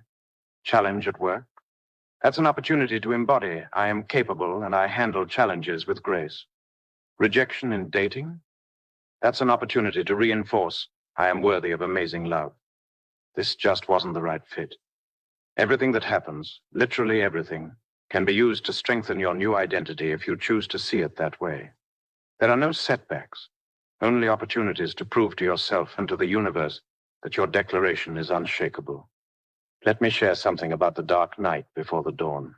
Challenge at work? That's an opportunity to embody, I am capable and I handle challenges with grace. Rejection in dating? That's an opportunity to reinforce I am worthy of amazing love. This just wasn't the right fit. Everything that happens, literally everything, can be used to strengthen your new identity if you choose to see it that way. There are no setbacks, only opportunities to prove to yourself and to the universe that your declaration is unshakable. Let me share something about the dark night before the dawn.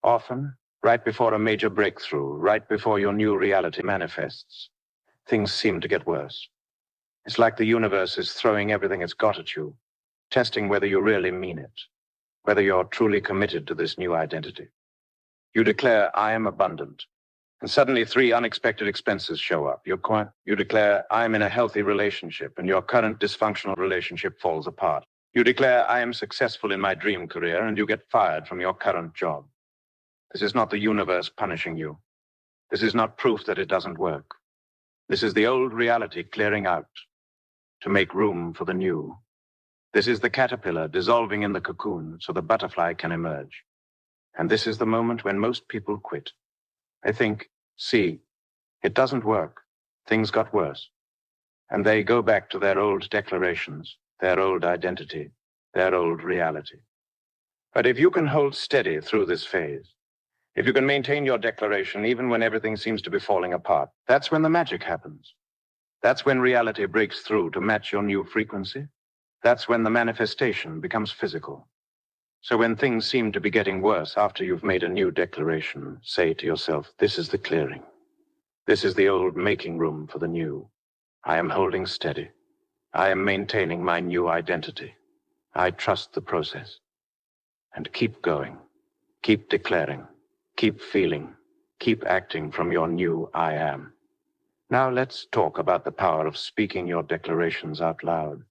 Often, right before a major breakthrough, right before your new reality manifests, things seem to get worse. It's like the universe is throwing everything it's got at you, testing whether you really mean it, whether you're truly committed to this new identity. You declare, I am abundant, and suddenly 3 unexpected expenses show up. You declare, I am in a healthy relationship, and your current dysfunctional relationship falls apart. You declare, I am successful in my dream career, and you get fired from your current job. This is not the universe punishing you. This is not proof that it doesn't work. This is the old reality clearing out to make room for the new. This is the caterpillar dissolving in the cocoon so the butterfly can emerge. And this is the moment when most people quit. They think, see, it doesn't work. Things got worse. And they go back to their old declarations, their old identity, their old reality. But if you can hold steady through this phase, if you can maintain your declaration even when everything seems to be falling apart, that's when the magic happens. That's when reality breaks through to match your new frequency. That's when the manifestation becomes physical. So when things seem to be getting worse after you've made a new declaration, say to yourself, this is the clearing. This is the old making room for the new. I am holding steady. I am maintaining my new identity. I trust the process. And keep going. Keep declaring. Keep feeling. Keep acting from your new I am. Now let's talk about the power of speaking your declarations out loud.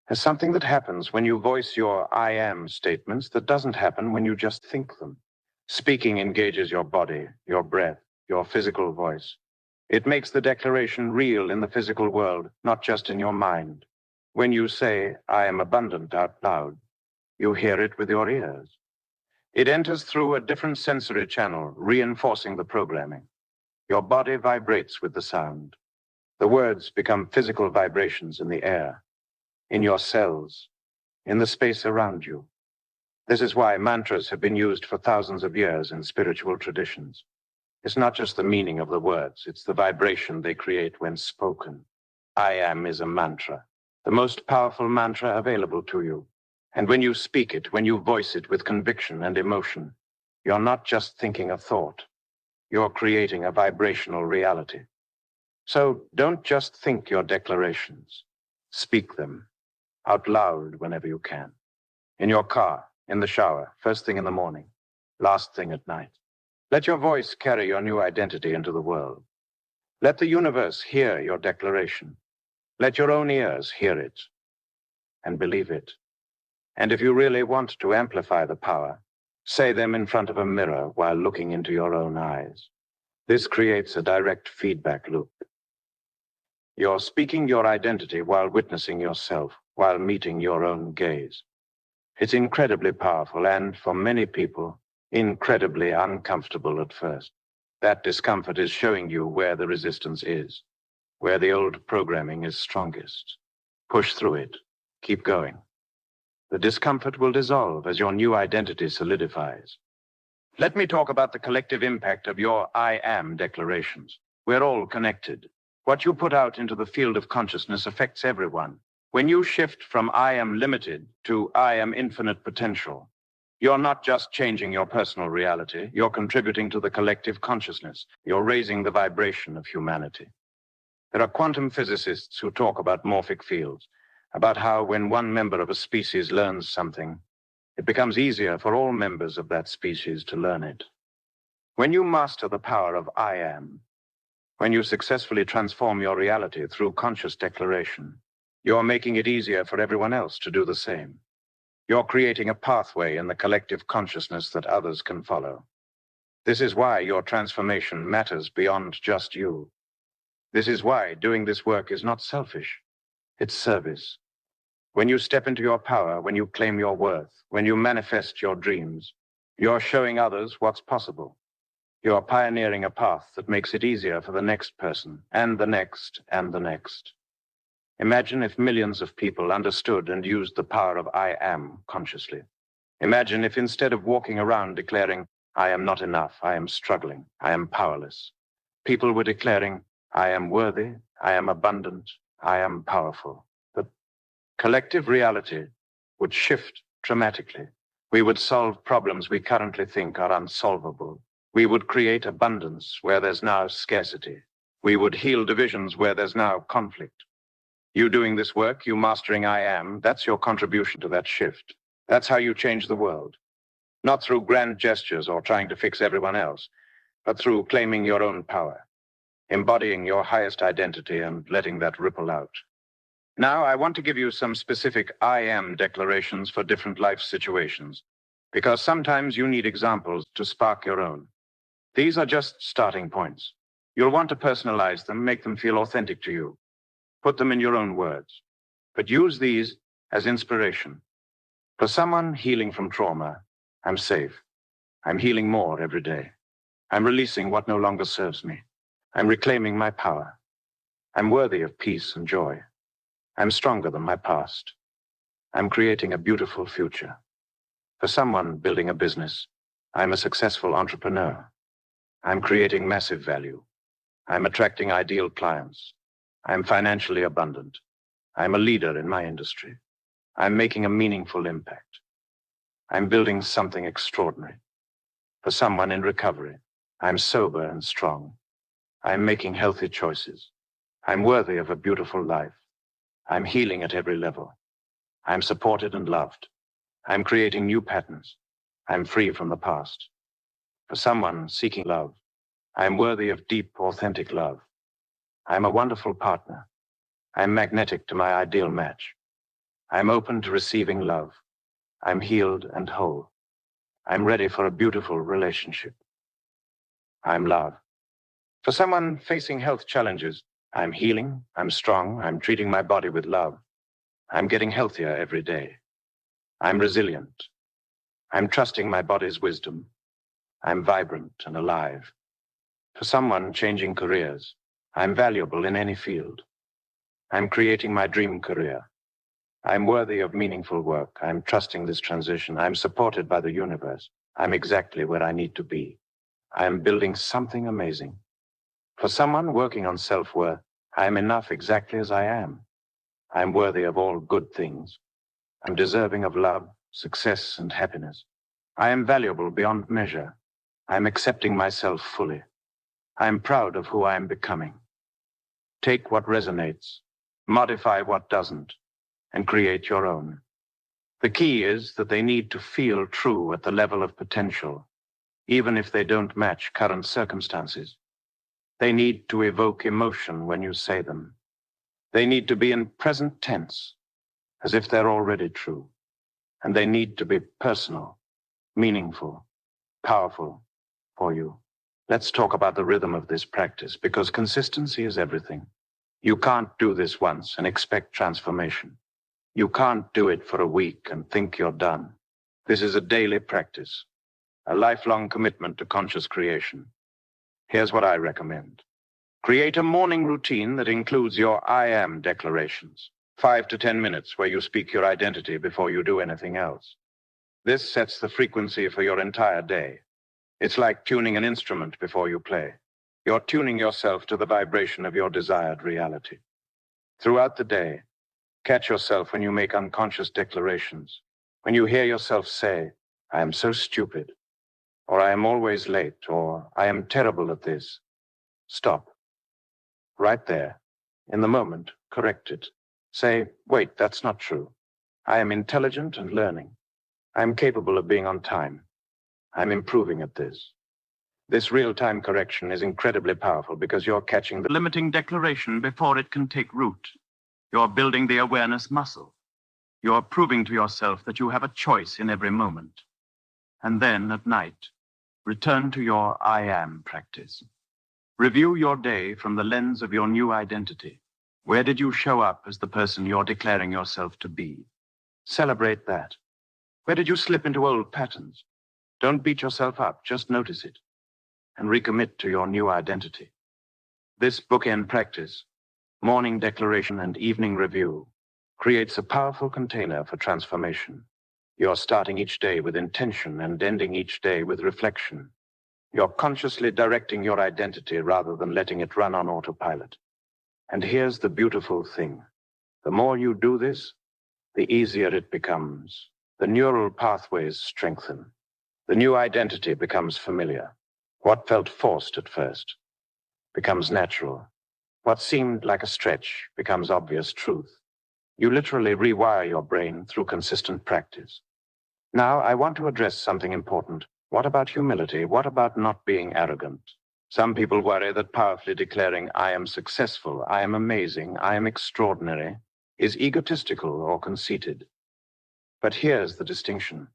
There's something that happens when you voice your I am statements that doesn't happen when you just think them. Speaking engages your body, your breath, your physical voice. It makes the declaration real in the physical world, not just in your mind. When you say, I am abundant out loud, you hear it with your ears. It enters through a different sensory channel, reinforcing the programming. Your body vibrates with the sound. The words become physical vibrations in the air, in your cells, in the space around you. This is why mantras have been used for thousands of years in spiritual traditions. It's not just the meaning of the words, it's the vibration they create when spoken. I am is a mantra, the most powerful mantra available to you. And when you speak it, when you voice it with conviction and emotion, you're not just thinking a thought, you're creating a vibrational reality. So don't just think your declarations, speak them out loud whenever you can. In your car, in the shower, first thing in the morning, last thing at night. Let your voice carry your new identity into the world. Let the universe hear your declaration. Let your own ears hear it and believe it. And if you really want to amplify the power, say them in front of a mirror while looking into your own eyes. This creates a direct feedback loop. You're speaking your identity while witnessing yourself, while meeting your own gaze. It's incredibly powerful and, for many people, incredibly uncomfortable at first. That discomfort is showing you where the resistance is, where the old programming is strongest. Push through it. Keep going. The discomfort will dissolve as your new identity solidifies. Let me talk about the collective impact of your I am declarations. We're all connected. What you put out into the field of consciousness affects everyone. When you shift from I am limited to I am infinite potential, you're not just changing your personal reality, you're contributing to the collective consciousness. You're raising the vibration of humanity. There are quantum physicists who talk about morphic fields, about how when one member of a species learns something, it becomes easier for all members of that species to learn it. When you master the power of I am, when you successfully transform your reality through conscious declaration, you're making it easier for everyone else to do the same. You're creating a pathway in the collective consciousness that others can follow. This is why your transformation matters beyond just you. This is why doing this work is not selfish. It's service. When you step into your power, when you claim your worth, when you manifest your dreams, you're showing others what's possible. You are pioneering a path that makes it easier for the next person, and the next, and the next. Imagine if millions of people understood and used the power of I am consciously. Imagine if instead of walking around declaring, I am not enough, I am struggling, I am powerless, people were declaring, I am worthy, I am abundant, I am powerful. The collective reality would shift dramatically. We would solve problems we currently think are unsolvable. We would create abundance where there's now scarcity. We would heal divisions where there's now conflict. You doing this work, you mastering I am, that's your contribution to that shift. That's how you change the world. Not through grand gestures or trying to fix everyone else, but through claiming your own power, embodying your highest identity and letting that ripple out. Now, I want to give you some specific I am declarations for different life situations, because sometimes you need examples to spark your own. These are just starting points. You'll want to personalize them, make them feel authentic to you. Put them in your own words, but use these as inspiration. For someone healing from trauma, I'm safe. I'm healing more every day. I'm releasing what no longer serves me. I'm reclaiming my power. I'm worthy of peace and joy. I'm stronger than my past. I'm creating a beautiful future. For someone building a business, I'm a successful entrepreneur. I'm creating massive value. I'm attracting ideal clients. I'm financially abundant. I'm a leader in my industry. I'm making a meaningful impact. I'm building something extraordinary. For someone in recovery, I'm sober and strong. I'm making healthy choices. I'm worthy of a beautiful life. I'm healing at every level. I'm supported and loved. I'm creating new patterns. I'm free from the past. For someone seeking love, I'm worthy of deep, authentic love. I'm a wonderful partner. I'm magnetic to my ideal match. I'm open to receiving love. I'm healed and whole. I'm ready for a beautiful relationship. I'm love. For someone facing health challenges, I'm healing, I'm strong, I'm treating my body with love. I'm getting healthier every day. I'm resilient. I'm trusting my body's wisdom. I'm vibrant and alive. For someone changing careers, I'm valuable in any field. I'm creating my dream career. I'm worthy of meaningful work. I'm trusting this transition. I'm supported by the universe. I'm exactly where I need to be. I am building something amazing. For someone working on self-worth, I am enough exactly as I am. I'm worthy of all good things. I'm deserving of love, success, and happiness. I am valuable beyond measure. I am accepting myself fully. I am proud of who I am becoming. Take what resonates, modify what doesn't, and create your own. The key is that they need to feel true at the level of potential, even if they don't match current circumstances. They need to evoke emotion when you say them. They need to be in present tense, as if they're already true. And they need to be personal, meaningful, powerful for you. Let's talk about the rhythm of this practice, because consistency is everything. You can't do this once and expect transformation. You can't do it for a week and think you're done. This is a daily practice, a lifelong commitment to conscious creation. Here's what I recommend. Create a morning routine that includes your I am declarations, 5 to 10 minutes where you speak your identity before you do anything else. This sets the frequency for your entire day. It's like tuning an instrument before you play. You're tuning yourself to the vibration of your desired reality. Throughout the day, catch yourself when you make unconscious declarations, when you hear yourself say, I am so stupid, or I am always late, or I am terrible at this. Stop. Right there, in the moment, correct it. Say, wait, that's not true. I am intelligent and learning. I am capable of being on time. I'm improving at this. This real-time correction is incredibly powerful because you're catching the limiting declaration before it can take root. You're building the awareness muscle. You're proving to yourself that you have a choice in every moment. And then, at night, return to your I am practice. Review your day from the lens of your new identity. Where did you show up as the person you're declaring yourself to be? Celebrate that. Where did you slip into old patterns? Don't beat yourself up, just notice it. and recommit to your new identity. This bookend practice, morning declaration and evening review, creates a powerful container for transformation. You're starting each day with intention and ending each day with reflection. You're consciously directing your identity rather than letting it run on autopilot. And here's the beautiful thing. The more you do this, the easier it becomes. The neural pathways strengthen. The new identity becomes familiar. What felt forced at first becomes natural. What seemed like a stretch becomes obvious truth. You literally rewire your brain through consistent practice. Now, I want to address something important. What about humility? What about not being arrogant? Some people worry that powerfully declaring, I am successful, I am amazing, I am extraordinary, is egotistical or conceited. But here's the distinction.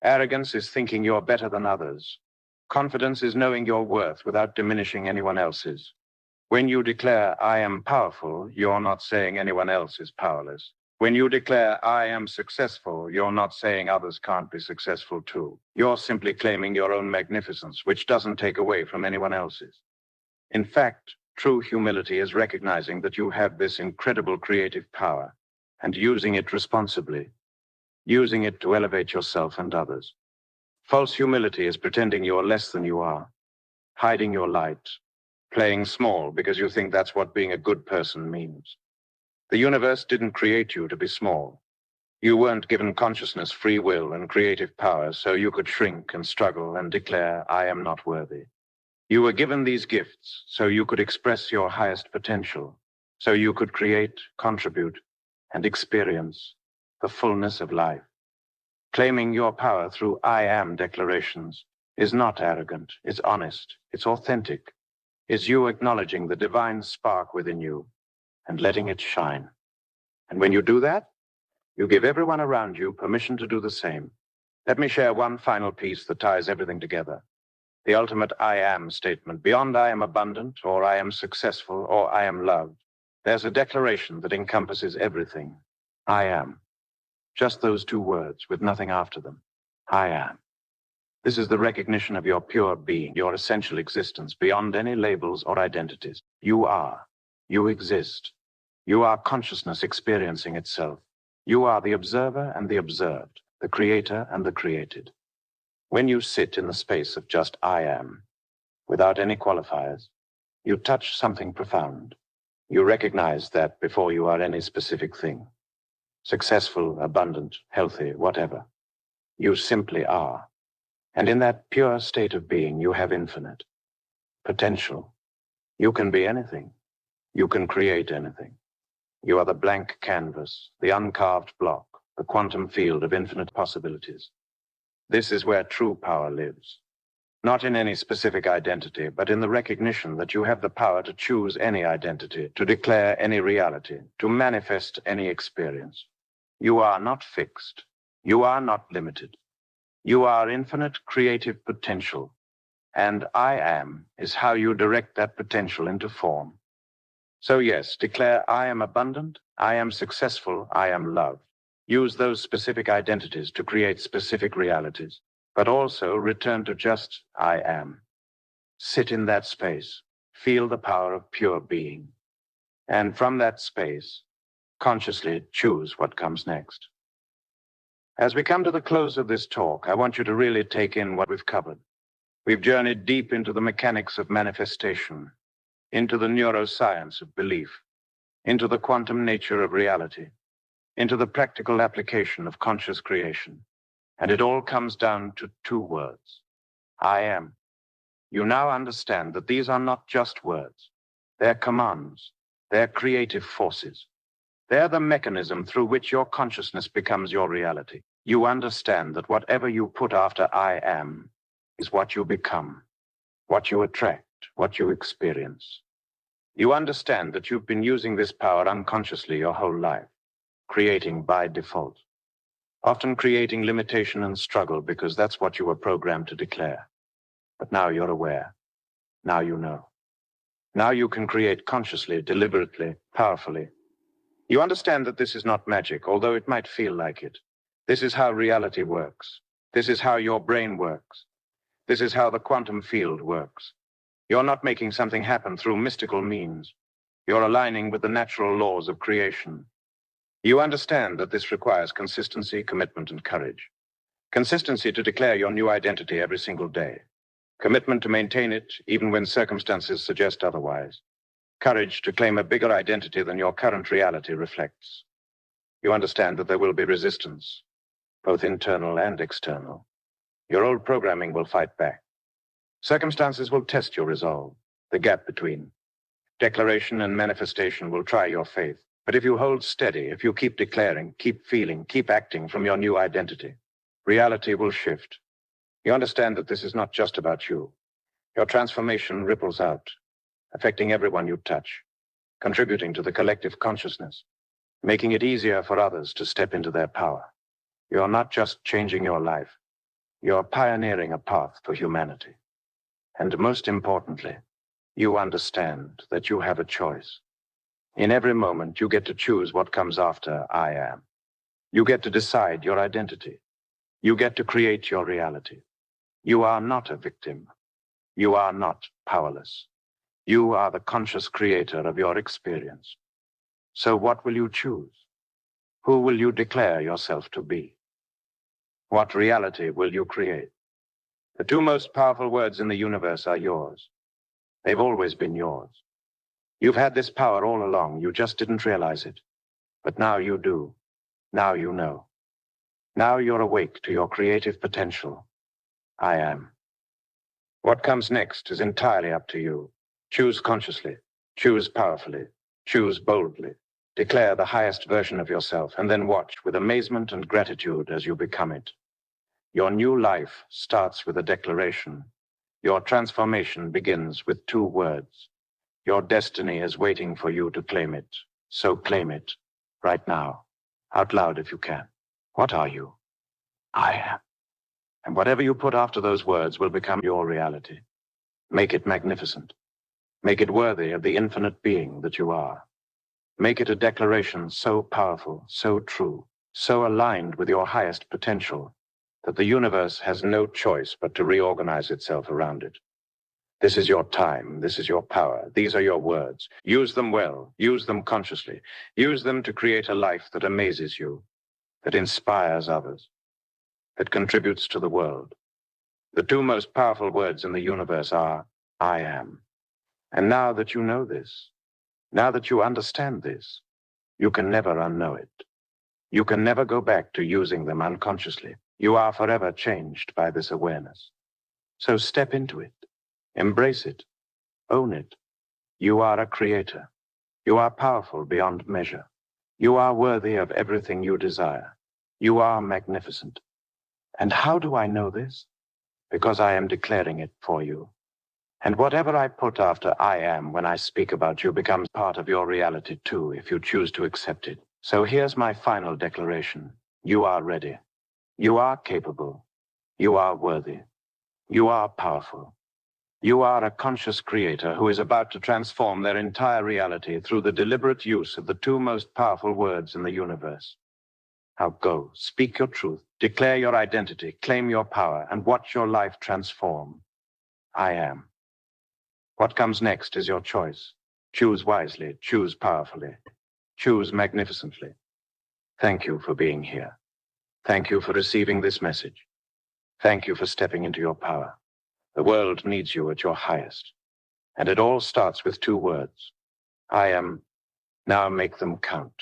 Arrogance is thinking you're better than others. Confidence is knowing your worth without diminishing anyone else's. When you declare, I am powerful, you're not saying anyone else is powerless. When you declare, I am successful, you're not saying others can't be successful too. You're simply claiming your own magnificence, which doesn't take away from anyone else's. In fact, true humility is recognizing that you have this incredible creative power and using it responsibly, using it to elevate yourself and others. False humility is pretending you're less than you are, hiding your light, playing small because you think that's what being a good person means. The universe didn't create you to be small. You weren't given consciousness, free will, and creative power so you could shrink and struggle and declare, I am not worthy. You were given these gifts so you could express your highest potential, so you could create, contribute, and experience the fullness of life. Claiming your power through I am declarations is not arrogant, it's honest, it's authentic. It's you acknowledging the divine spark within you and letting it shine. And when you do that, you give everyone around you permission to do the same. Let me share one final piece that ties everything together. The ultimate I am statement. Beyond I am abundant, or I am successful, or I am loved, there's a declaration that encompasses everything. I am. Just those two words with nothing after them. I am. This is the recognition of your pure being, your essential existence, beyond any labels or identities. You are. You exist. You are consciousness experiencing itself. You are the observer and the observed, the creator and the created. When you sit in the space of just I am, without any qualifiers, you touch something profound. You recognize that before you are any specific thing. Successful, abundant, healthy, whatever. You simply are. And in that pure state of being, you have infinite potential. You can be anything. You can create anything. You are the blank canvas, the uncarved block, the quantum field of infinite possibilities. This is where true power lives. Not in any specific identity, but in the recognition that you have the power to choose any identity, to declare any reality, to manifest any experience. You are not fixed. You are not limited. You are infinite creative potential, and I am is how you direct that potential into form. So yes, declare I am abundant, I am successful, I am loved. Use those specific identities to create specific realities, but also return to just I am. Sit in that space, feel the power of pure being, and from that space, consciously choose what comes next. As we come to the close of this talk, I want you to really take in what we've covered. We've journeyed deep into the mechanics of manifestation, into the neuroscience of belief, into the quantum nature of reality, into the practical application of conscious creation. And it all comes down to two words. I am. You now understand that these are not just words. They're commands. They're creative forces. They're the mechanism through which your consciousness becomes your reality. You understand that whatever you put after I am is what you become, what you attract, what you experience. You understand that you've been using this power unconsciously your whole life, creating by default, often creating limitation and struggle because that's what you were programmed to declare. But now you're aware. Now you know. Now you can create consciously, deliberately, powerfully. You understand that this is not magic, although it might feel like it. This is how reality works. This is how your brain works. This is how the quantum field works. You're not making something happen through mystical means. You're aligning with the natural laws of creation. You understand that this requires consistency, commitment, and courage. Consistency to declare your new identity every single day. Commitment to maintain it even when circumstances suggest otherwise. Courage to claim a bigger identity than your current reality reflects. You understand that there will be resistance, both internal and external. Your old programming will fight back. Circumstances will test your resolve, the gap between. Declaration and manifestation will try your faith. But if you hold steady, if you keep declaring, keep feeling, keep acting from your new identity, reality will shift. You understand that this is not just about you. Your transformation ripples out, affecting everyone you touch, contributing to the collective consciousness, making it easier for others to step into their power. You're not just changing your life. You're pioneering a path for humanity. And most importantly, you understand that you have a choice. In every moment, you get to choose what comes after I am. You get to decide your identity. You get to create your reality. You are not a victim. You are not powerless. You are the conscious creator of your experience. So what will you choose? Who will you declare yourself to be? What reality will you create? The two most powerful words in the universe are yours. They've always been yours. You've had this power all along. You just didn't realize it. But now you do. Now you know. Now you're awake to your creative potential. I am. What comes next is entirely up to you. Choose consciously. Choose powerfully. Choose boldly. Declare the highest version of yourself, and then watch with amazement and gratitude as you become it. Your new life starts with a declaration. Your transformation begins with 2 words. Your destiny is waiting for you to claim it. So claim it right now, out loud if you can. What are you? I am. And whatever you put after those words will become your reality. Make it magnificent. Make it worthy of the infinite being that you are. Make it a declaration so powerful, so true, so aligned with your highest potential that the universe has no choice but to reorganize itself around it. This is your time. This is your power. These are your words. Use them well. Use them consciously. Use them to create a life that amazes you, that inspires others, that contributes to the world. The 2 most powerful words in the universe are, I am. And now that you know this, now that you understand this, you can never unknow it. You can never go back to using them unconsciously. You are forever changed by this awareness. So step into it. Embrace it. Own it. You are a creator. You are powerful beyond measure. You are worthy of everything you desire. You are magnificent. And how do I know this? Because I am declaring it for you. And whatever I put after I am when I speak about you becomes part of your reality too, if you choose to accept it. So here's my final declaration. You are ready. You are capable. You are worthy. You are powerful. You are a conscious creator who is about to transform their entire reality through the deliberate use of the 2 most powerful words in the universe. Now go, speak your truth, declare your identity, claim your power, and watch your life transform. I am. What comes next is your choice. Choose wisely, choose powerfully, choose magnificently. Thank you for being here. Thank you for receiving this message. Thank you for stepping into your power. The world needs you at your highest. And it all starts with 2 words. I am. Now make them count.